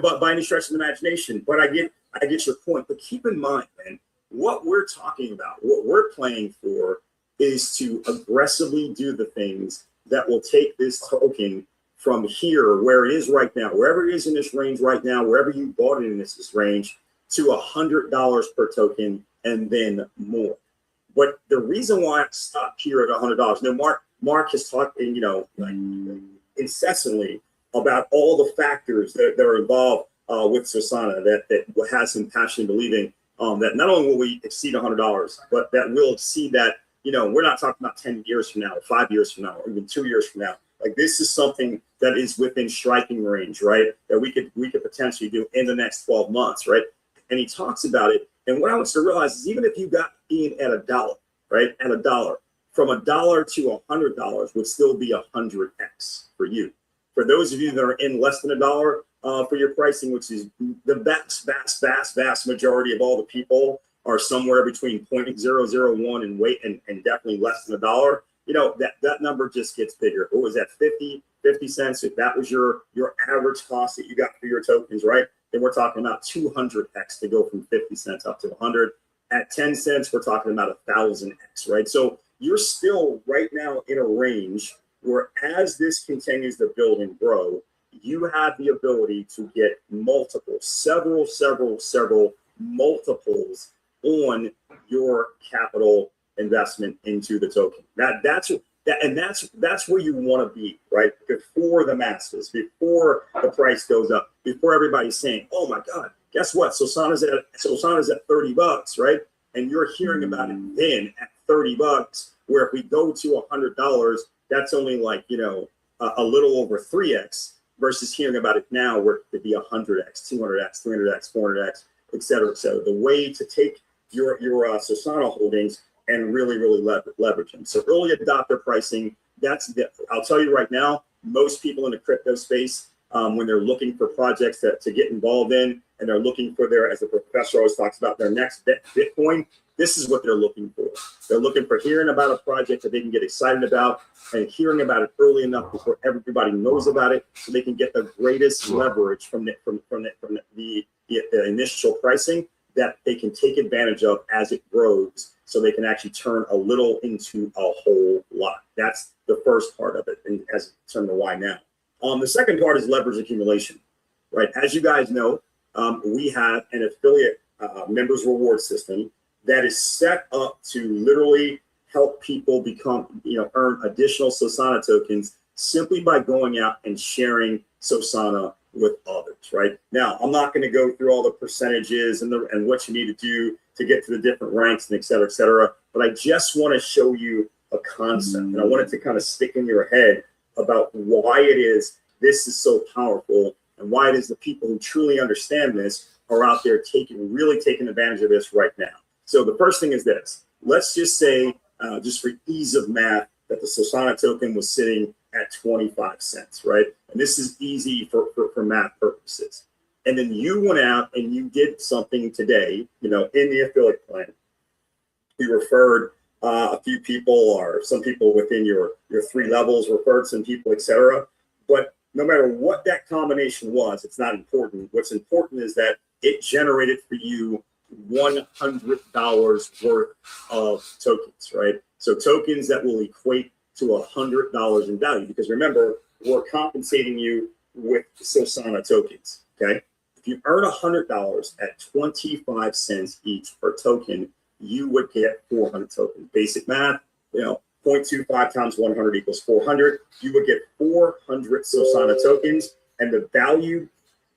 But by any stretch of the imagination. But I get your point. But keep in mind, man, what we're talking about, what we're playing for, is to aggressively do the things that will take this token from here, where it is right now, wherever it is in this range right now, wherever you bought it in this range, to $100 per token and then more. But the reason why I stopped here at $100, Mark has talked, incessantly about all the factors that are involved with SOSANA that has him passionately believing that not only will we exceed $100, but that we'll exceed that. We're not talking about 10 years from now, or 5 years from now, or even 2 years from now. Like, this is something that is within striking range, right? That we could potentially do in the next 12 months, right? And he talks about it. And what I want you to realize is, even if you got in at $1, right, at $1, from $1 to $100 would still be 100x for you. For those of you that are in less than $1 for your pricing, which is the vast majority of all the people are somewhere between 0.001 and definitely less than $1. That number just gets bigger. What was that, 50 cents? If that was your average cost that you got for your tokens, right? Then we're talking about 200x to go from 50 cents up to 100. At 10 cents, we're talking about 1,000x, right? So you're still right now in a range where, as this continues to build and grow, you have the ability to get several multiples on your capital investment into the token. That's where you want to be, right? Before the masses, before the price goes up, before everybody's saying, "Oh my God, guess what? SOSANA's at $30, right?" And you're hearing about it then at $30, where if we go to $100, that's only like a little over 3x, versus hearing about it now where it could be 100x, 200x, 300x, 400x, et cetera, et cetera. The way to take your SOSANA holdings and really leverage them. So early adopter pricing, I'll tell you right now, most people in the crypto space, when they're looking for projects to get involved in, and they're looking for as the professor always talks about, their next Bitcoin, This is what they're looking for. They're looking for hearing about a project that they can get excited about and hearing about it early enough before everybody knows about it, so they can get the greatest leverage from the initial pricing that they can take advantage of as it grows, so they can actually turn a little into a whole lot. That's the first part of it, and as turn to why now. The second part is leverage accumulation, right? As you guys know, we have an affiliate members reward system that is set up to literally help people become, earn additional SOSANA tokens simply by going out and sharing SOSANA with others, right? Now, I'm not going to go through all the percentages and what you need to do to get to the different ranks and et cetera, but I just want to show you a concept, and I want it to kind of stick in your head about why it is this is so powerful, and why it is the people who truly understand this are out there really taking advantage of this right now. So the first thing is this. Let's just say, just for ease of math, that the SOSANA token was sitting at 25 cents, right? And this is easy for math purposes. And then you went out and you did something today, in the affiliate plan. You referred a few people, or some people within your 3 levels, referred some people, etc. But no matter what that combination was, it's not important. What's important is that it generated for you $100 worth of tokens, right? So tokens that will equate to $100 in value, because remember, we're compensating you with SOSANA tokens, okay? If you earn $100 at 25 cents each per token, you would get 400 tokens. Basic math, 0.25 times 100 equals 400. You would get 400 SOSANA tokens, and the value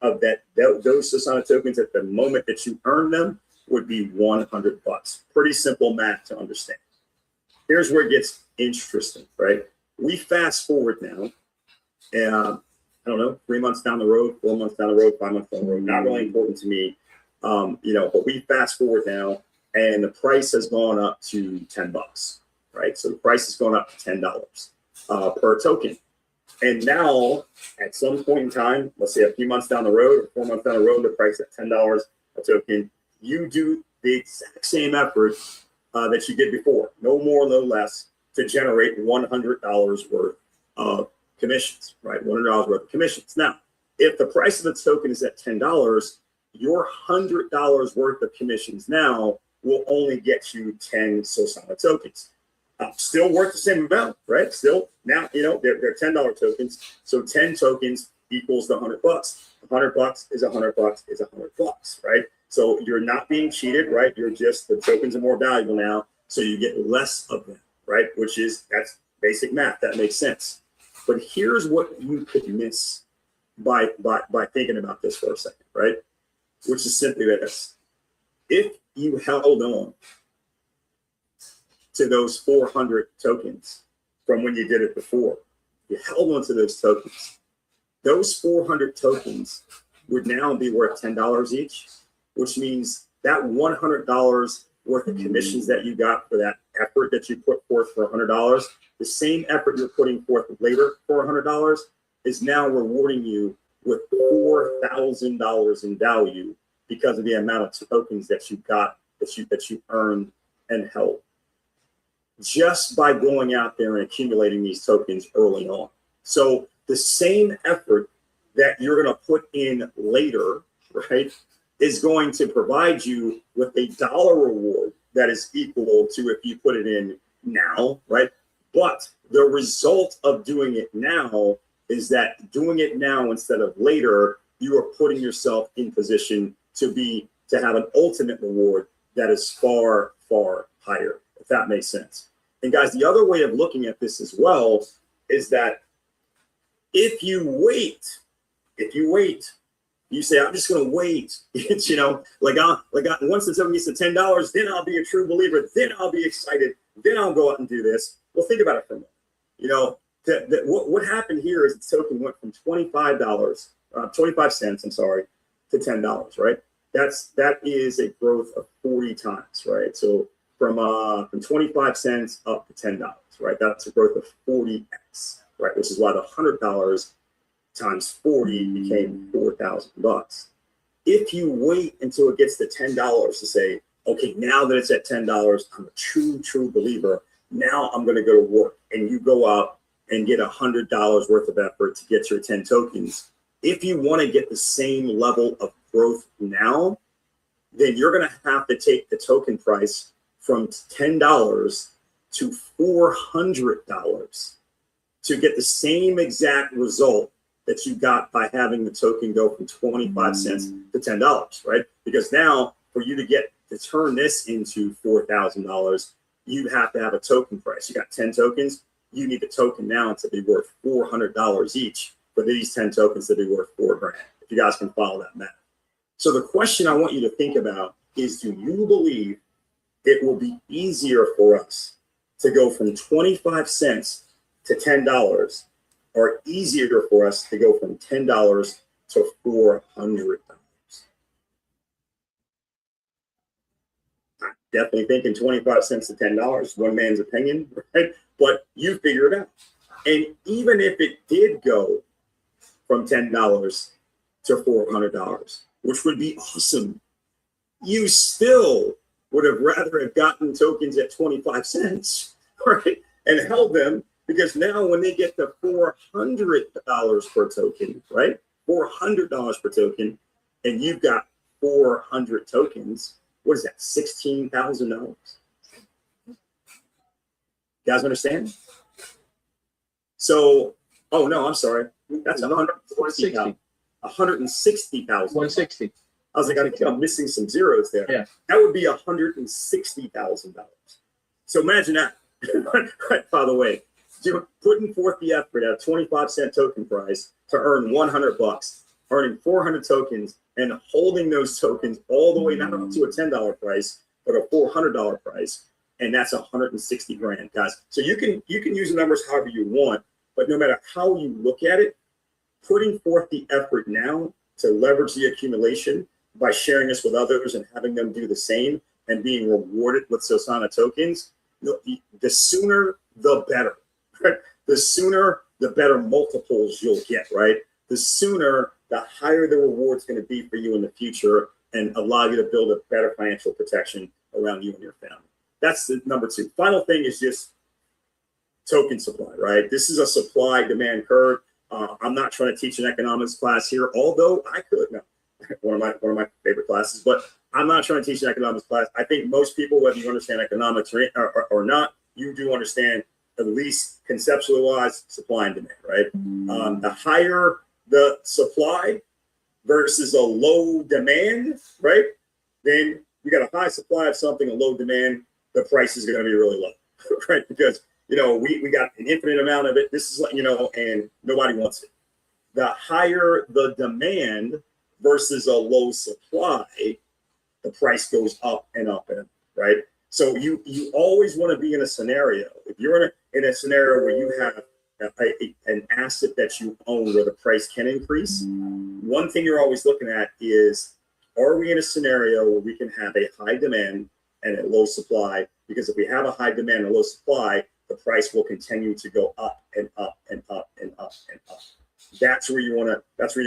of those SOSANA tokens at the moment that you earn them would be $100. Pretty simple math to understand. Here's where it gets interesting, right? We fast forward now, and I don't know, 3 months down the road, 4 months down the road, 5 months down the road, not really important to me, but we fast forward now, and the price has gone up to $10, right? So the price has gone up to $10 per token. And now, at some point in time, let's say a few months down the road, or 4 months down the road, the price at $10 a token, you do the exact same effort that you did before, no more, no less, to generate $100 worth of commissions, right? $100 worth of commissions. Now, if the price of the token is at $10, your $100 worth of commissions now will only get you 10 SOSANA tokens. Still worth the same amount, right? Still, now, they're $10 tokens. So 10 tokens equals the $100. $100 is $100 is $100, right? So you're not being cheated, right? The tokens are more valuable now. So you get less of them, right? That's basic math. That makes sense. But here's what you could miss by thinking about this for a second, right? Which is simply this. If you held on to those 400 tokens from when you did it before, you held on to those tokens, those 400 tokens would now be worth $10 each, which means that $100 worth of commissions that you got for that effort that you put forth for $100, the same effort you're putting forth later for $100 is now rewarding you with $4,000 in value because of the amount of tokens that you got, that you earned and held, just by going out there and accumulating these tokens early on. So the same effort that you're going to put in later, right, is going to provide you with a dollar reward that is equal to if you put it in now, right? But the result of doing it now is that doing it now instead of later, you are putting yourself in position to have an ultimate reward that is far, far higher, if that makes sense. And guys, the other way of looking at this as well is that if you wait, you say, I'm just going to wait, once the token gets to $10, then I'll be a true believer. Then I'll be excited. Then I'll go out and do this. Well, think about it for a minute. What happened here is the token went from 25 cents, to $10, right? That is a growth of 40 times, right? So from 25 cents up to $10, right? That's a growth of 40x, right? Which is why the $100 times 40 became $4,000. If you wait until it gets to $10 to say, okay, now that it's at $10, I'm a true believer. Now I'm going to go to work. And you go out and get $100 worth of effort to get your 10 tokens. If you want to get the same level of growth now, then you're going to have to take the token price from $10 to $400 to get the same exact result that you got by having the token go from 25 cents to $10, right? Because now for you to turn this into $4,000, you'd have to have a token price. You got 10 tokens, you need the token now to be worth $400 each for these 10 tokens to be worth $4,000, if you guys can follow that math. So the question I want you to think about is, do you believe it will be easier for us to go from 25 cents to $10, or easier for us to go from $10 to $400? I'm definitely thinking 25 cents to $10, one man's opinion, right? But you figure it out. And even if it did go from $10 to $400, which would be awesome, you still would have rather have gotten tokens at 25 cents, right? And held them, because now when they get to $400 per token, right? $400 per token, and you've got 400 tokens, what is that, $16,000? You guys understand? So, oh no, I'm sorry. That's 160,000. 160. I was like, I think I'm missing some zeros there. Yeah. That would be $160,000. So imagine that. Right, by the way, putting forth the effort at a 25-cent token price to earn $100, earning 400 tokens, and holding those tokens all the way not up to a $10 price, but a $400 price, and that's $160,000, guys. So you can use the numbers however you want, but no matter how you look at it, putting forth the effort now to leverage the accumulation by sharing this with others and having them do the same and being rewarded with SOSANA tokens, the sooner the better, right? The sooner the better multiples you'll get, right? The sooner, the higher the reward's going to be for you in the future and allow you to build a better financial protection around you and your family. That's the number two. Final thing is just token supply, right? This is a supply demand curve. I'm not trying to teach an economics class here, although I could. No, one of my favorite classes, but I'm not trying to teach an economics class. I think most people, whether you understand economics or not, you do understand, at least conceptually wise, supply and demand, right? The higher the supply versus a low demand, right? Then you got a high supply of something, a low demand, the price is going to be really low, right? Because we got an infinite amount of it. This is and nobody wants it. The higher the demand versus a low supply, the price goes up and up and up, right? So you always want to be in a scenario. If you're in a scenario where you have an asset that you own where the price can increase, one thing you're always looking at is, are we in a scenario where we can have a high demand and a low supply? Because if we have a high demand and low supply, the price will continue to go up and up and up and up and up. That's where you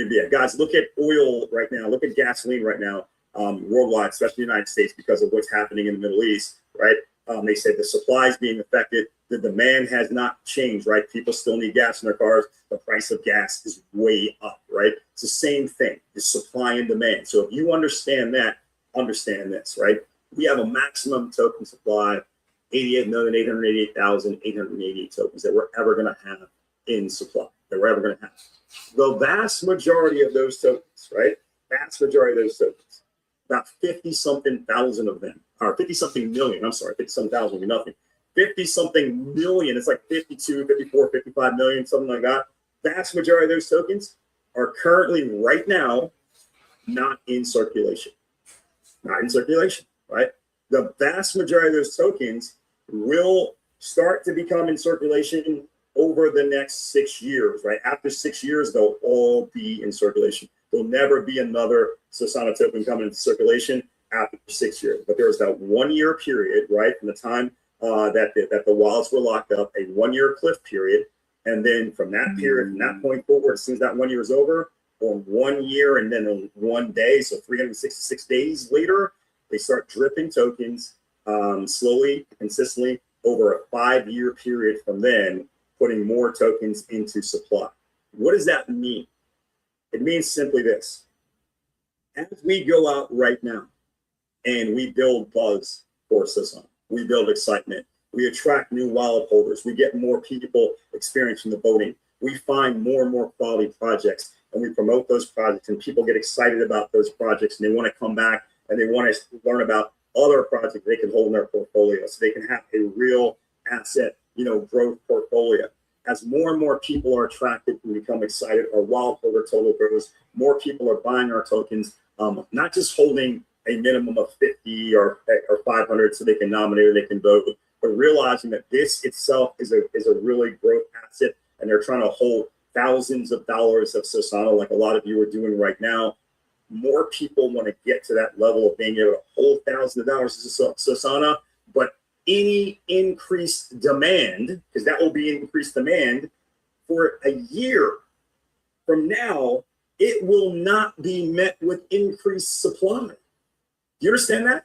be at. Guys, look at oil right now. Look at gasoline right now, worldwide, especially the United States, because of what's happening in the Middle East, right? They said the supply is being affected. The demand has not changed, right? People still need gas in their cars. The price of gas is way up, right? It's the same thing. It's supply and demand. So if you understand that, understand this, right? We have a maximum token supply, 88,888,888 tokens that we're ever going to have in supply, that we're ever going to have. The vast majority of those tokens, right? Vast majority of those tokens, about 50-something thousand of them, or 50-something million, I'm sorry, 50-something thousand would be nothing. 50-something million, it's like 52, 54, 55 million, something like that. Vast majority of those tokens are currently right now not in circulation. Not in circulation, right? The vast majority of those tokens will start to become in circulation over the next 6 years, right? After 6 years, they'll all be in circulation. There'll never be another SOSANA token coming into circulation after 6 years. But there's that 1 year period, right, from the time that the wallets were locked up, a 1 year cliff period. And then from that period, from that point forward, as soon as that 1 year is over, or 1 year and then 1 day, so 366 days later, They start dripping tokens slowly, consistently over a 5-year period from then, putting more tokens into supply. What does that mean? It means simply this. As we go out right now and we build buzz for SOSANA, we build excitement, we attract new wallet holders, we get more people experiencing the voting, we find more and more quality projects, and we promote those projects, and people get excited about those projects, and they want to come back and they want to learn about other projects they can hold in their portfolio, so they can have a real asset, growth portfolio. As more and more people are attracted and become excited, our wallet holder total grows. More people are buying our tokens, not just holding a minimum of 50 or 500 so they can nominate or they can vote, but realizing that this itself is a really growth asset, and they're trying to hold thousands of dollars of SOSANA like a lot of you are doing right now. More people want to get to that level of being able to hold thousands of dollars of SOSANA, but any increased demand, because that will be increased demand for a year from now, it will not be met with increased supply. Do you understand that?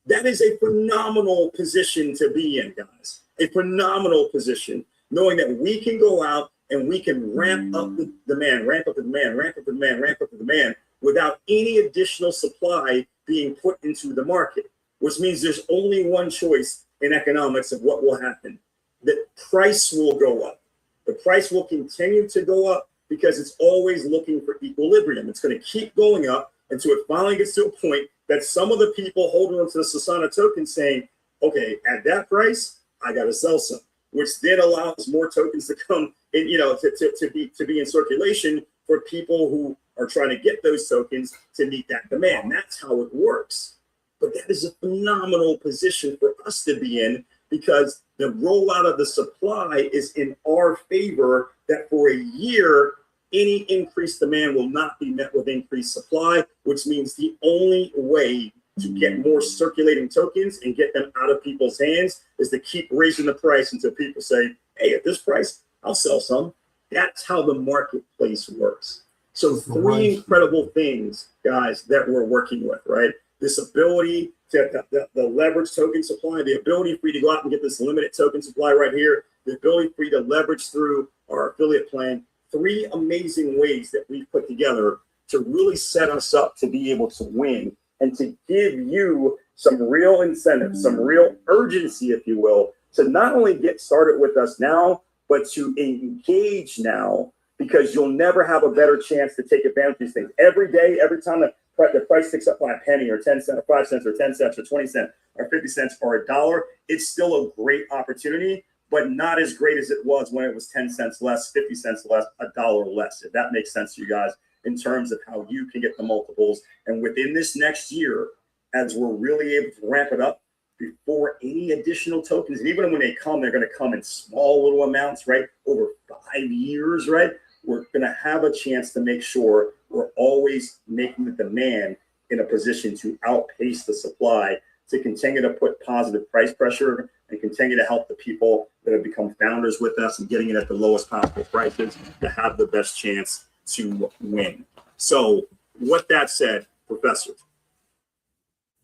That is a phenomenal position to be in, guys. A phenomenal position, knowing that we can go out and we can ramp up the demand, ramp up the demand, ramp up the demand, ramp up the demand without any additional supply being put into the market, which means there's only one choice in economics of what will happen. The price will go up. The price will continue to go up because it's always looking for equilibrium. It's going to keep going up until it finally gets to a point that some of the people holding onto the SOSANA token saying, okay, at that price, I got to sell some, which then allows more tokens to come in, to be in circulation for people who are trying to get those tokens to meet that demand. That's how it works. But that is a phenomenal position for us to be in, because the rollout of the supply is in our favor, that for a year, any increased demand will not be met with increased supply, which means the only way to get more circulating tokens and get them out of people's hands is to keep raising the price until people say, hey, at this price, I'll sell some. That's how the marketplace works. So 3 incredible things, guys, that we're working with, right? This ability to the leverage token supply, the ability for you to go out and get this limited token supply right here, the ability for you to leverage through our affiliate plan. 3 amazing ways that we've put together to really set us up to be able to win and to give you some real incentive, some real urgency, if you will, to not only get started with us now, but to engage now, because you'll never have a better chance to take advantage of these things. Every day, every time the price ticks up by a penny or 10 cents or 5 cents or 10 cents or 20 cents or 50 cents or $1, it's still a great opportunity, but not as great as it was when it was 10 cents less, 50 cents less, $1 less, if that makes sense to you guys, in terms of how you can get the multiples. And within this next year, as we're really able to ramp it up before any additional tokens, and even when they come, they're going to come in small little amounts, right? Over 5 years, right? We're going to have a chance to make sure we're always making the demand in a position to outpace the supply, to continue to put positive price pressure and continue to help the people that have become founders with us and getting it at the lowest possible prices to have the best chance to win. So with that said, Professor,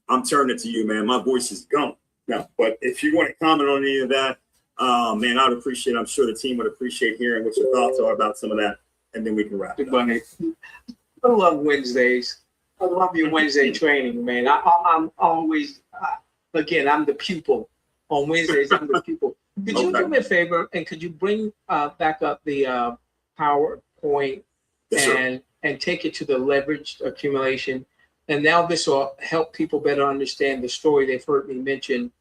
I'm turning it to you, man. My voice is gone now, but if you want to comment on any of that, man, I'd appreciate, I'm sure the team would appreciate hearing what your thoughts are about some of that, and then we can wrap it up. I love Wednesdays. I love your Wednesday training, man. I'm always, again, I'm the pupil. On Wednesdays, I'm the pupil. Could you do me a favor, and could you bring back up the PowerPoint and take it to the leveraged accumulation? And now this will help people better understand the story they've heard me mention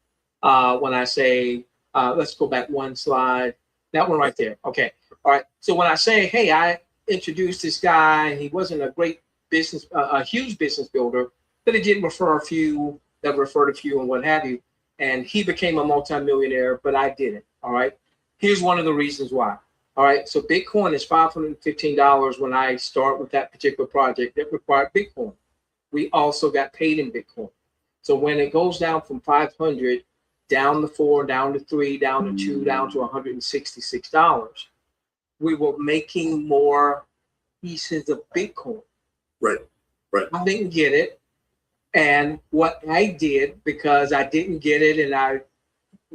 when I say, let's go back one slide. That one right there. Okay. All right. So when I say, hey, I introduced this guy, and he wasn't a great business, a huge business builder, but he did refer a few, that referred a few and what have you. And he became a multimillionaire, but I didn't. All right. Here's one of the reasons why. All right. So Bitcoin is $515 when I start with that particular project that required Bitcoin. We also got paid in Bitcoin. So when it goes down from 500 down to 4, down to 3, down to 2, down to $166, we were making more pieces of Bitcoin. Right. I didn't get it. And what I did, because I didn't get it and I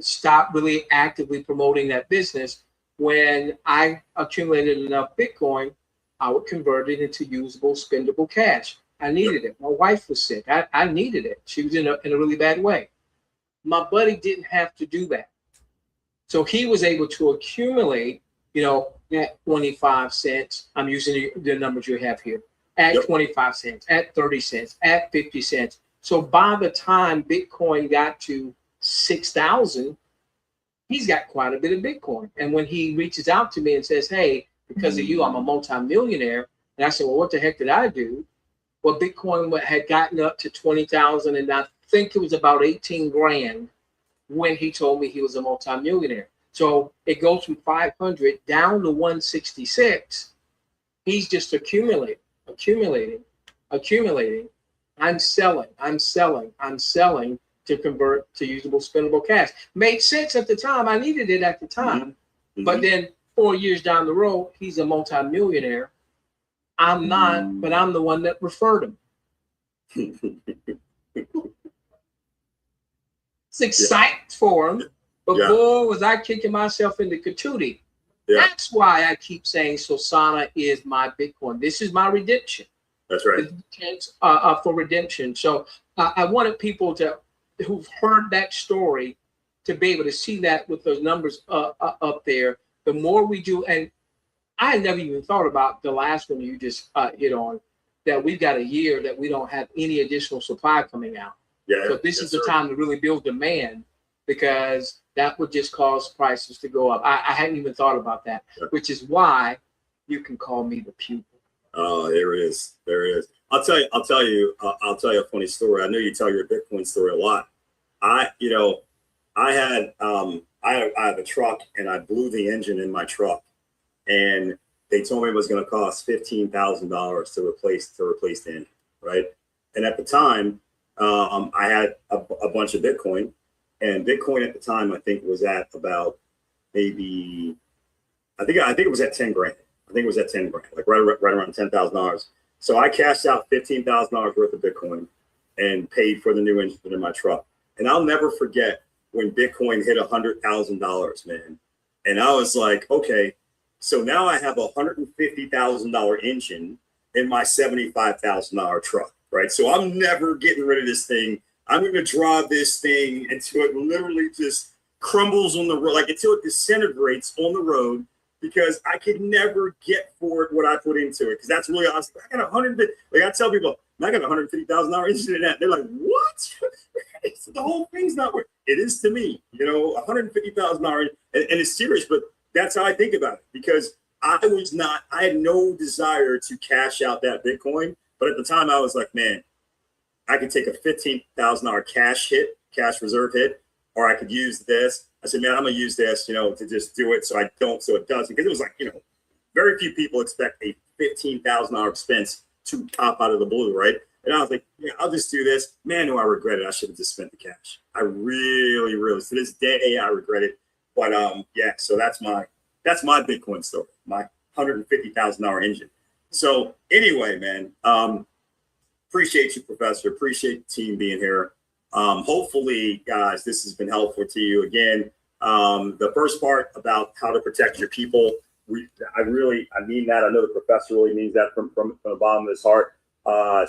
stopped really actively promoting that business, when I accumulated enough Bitcoin, I would convert it into usable, spendable cash. I needed it. My wife was sick. I needed it. She was in a really bad way. My buddy didn't have to do that. So he was able to accumulate, at 25 cents. I'm using the numbers you have here. At 25 cents, at 30 cents, at 50 cents. So by the time Bitcoin got to 6,000, he's got quite a bit of Bitcoin. And when he reaches out to me and says, hey, because of you, I'm a multimillionaire. And I said, well, what the heck did I do? Well, Bitcoin had gotten up to 20,000, and I think it was about 18 grand when he told me he was a multimillionaire. So it goes from 500 down to 166. He's just accumulating. I'm selling to convert to usable, spendable cash. Made sense at the time. I needed it at the time. Mm-hmm. But then 4 years down the road, he's a multimillionaire. I'm not, but I'm the one that referred him. It's exciting for him, but boy, was I kicking myself in the patootie. That's why I keep saying SOSANA is my Bitcoin. This is my redemption. That's right. For redemption. So I wanted people who've heard that story to be able to see that with those numbers up there. The more we do, and I had never even thought about the last one you just hit on, that we've got a year that we don't have any additional supply coming out. So this is the time to really build demand, because that would just cause prices to go up. I hadn't even thought about that, which is why you can call me the pupil. Oh, there it is. There it is. I'll tell you a funny story. I know you tell your Bitcoin story a lot. I have a truck, and I blew the engine in my truck, and they told me it was going to cost $15,000 to replace the engine, right? And at the time, I had a bunch of Bitcoin, and Bitcoin at the time I think was at about maybe I think it was at 10 grand. I think it was at 10 grand, like right around $10,000. So I cashed out $15,000 worth of Bitcoin and paid for the new engine in my truck. And I'll never forget when Bitcoin hit $100,000, man. And I was like, okay, so now I have a $150,000 engine in my $75,000 truck, right? So I'm never getting rid of this thing. I'm going to drive this thing until it literally just crumbles on the road, like until it disintegrates on the road, because I could never get for it what I put into it. Because that's really awesome. I got like I tell people, I got $150,000 engine in that. They're like, what? The whole thing's not worth it. It is to me, $150,000, and it's serious, but that's how I think about it, because I had no desire to cash out that Bitcoin. But at the time I was like, man, I could take a $15,000 cash reserve hit, or I could use this. I said, man, I'm going to use this, to just do it so it doesn't. Because it was like, very few people expect a $15,000 expense to pop out of the blue, right? And I was like, yeah, I'll just do this. Man, do I regret it. I should have just spent the cash. I really, really, to this day, I regret it. But so that's my Bitcoin story, my $150,000 engine. So anyway, man, appreciate you, Professor. Appreciate the team being here. Hopefully, guys, this has been helpful to you. Again, the first part about how to protect your people, I mean that. I know the professor really means that from the bottom of his heart.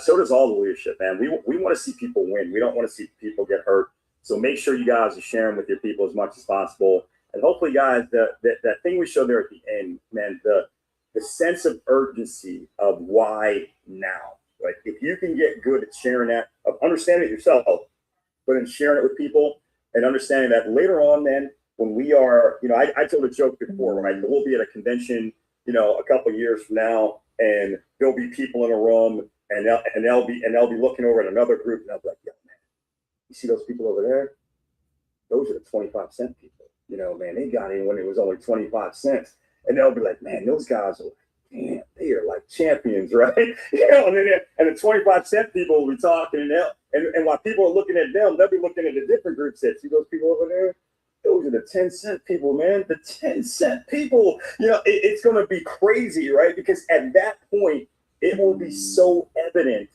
So does all the leadership, man. We want to see people win. We don't want to see people get hurt. So make sure you guys are sharing with your people as much as possible. And hopefully, guys, that thing we showed there at the end, man, the sense of urgency of why now. Like, if you can get good at sharing that, of understanding it yourself, but in sharing it with people and understanding that later on, man, when we are, I told a joke before, right? We'll be at a convention, a couple of years from now, and there'll be people in a room, and they'll be looking over at another group, and they'll be like, yeah, man, you see those people over there? Those are the 25-cent people. Man, they got in when it was only 25 cents. And they'll be like, man, those guys are like, damn, they are like champions, right? And the 25-cent people will be talking, and while people are looking at them, they'll be looking at a different group set. See those people over there? Those are the 10-cent people, man. The 10-cent people. It's going to be crazy, right? Because at that point, it will be so evident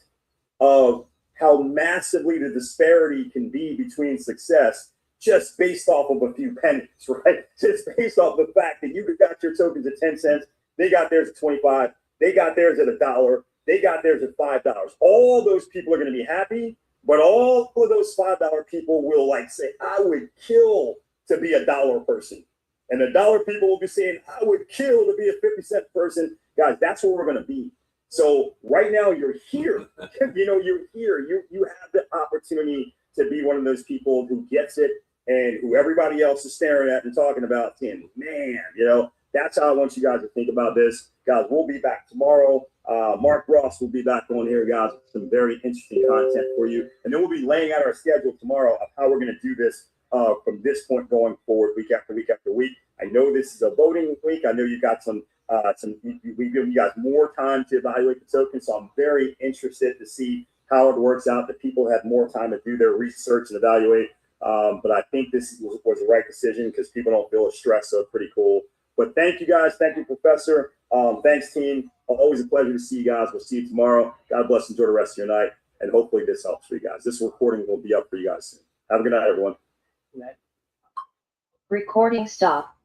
of how massively the disparity can be between success just based off of a few pennies, right? Just based off the fact that you got your tokens at 10 cents, they got theirs at 25, they got theirs at $1, they got theirs at $5. All those people are going to be happy, but all of those $5 people will like say, I would kill to be a dollar person. And the dollar people will be saying, I would kill to be a 50-cent person. Guys, that's where we're going to be. So right now you're here, you're here. You have the opportunity to be one of those people who gets it and who everybody else is staring at and talking about, saying, man, that's how I want you guys to think about this. Guys, we'll be back tomorrow. Mark Ross will be back on here, guys, with some very interesting content for you. And then we'll be laying out our schedule tomorrow of how we're going to do this from this point going forward, week after week after week. I know this is a voting week. I know you got we give you guys more time to evaluate the token. So I'm very interested to see how it works out, that people have more time to do their research and evaluate. But I think this was the right decision because people don't feel as stressed. So pretty cool. But thank you guys. Thank you, Professor. Thanks, team. Always a pleasure to see you guys. We'll see you tomorrow. God bless. Enjoy the rest of your night. And hopefully this helps for you guys. This recording will be up for you guys soon. Have a good night, everyone. Recording stop.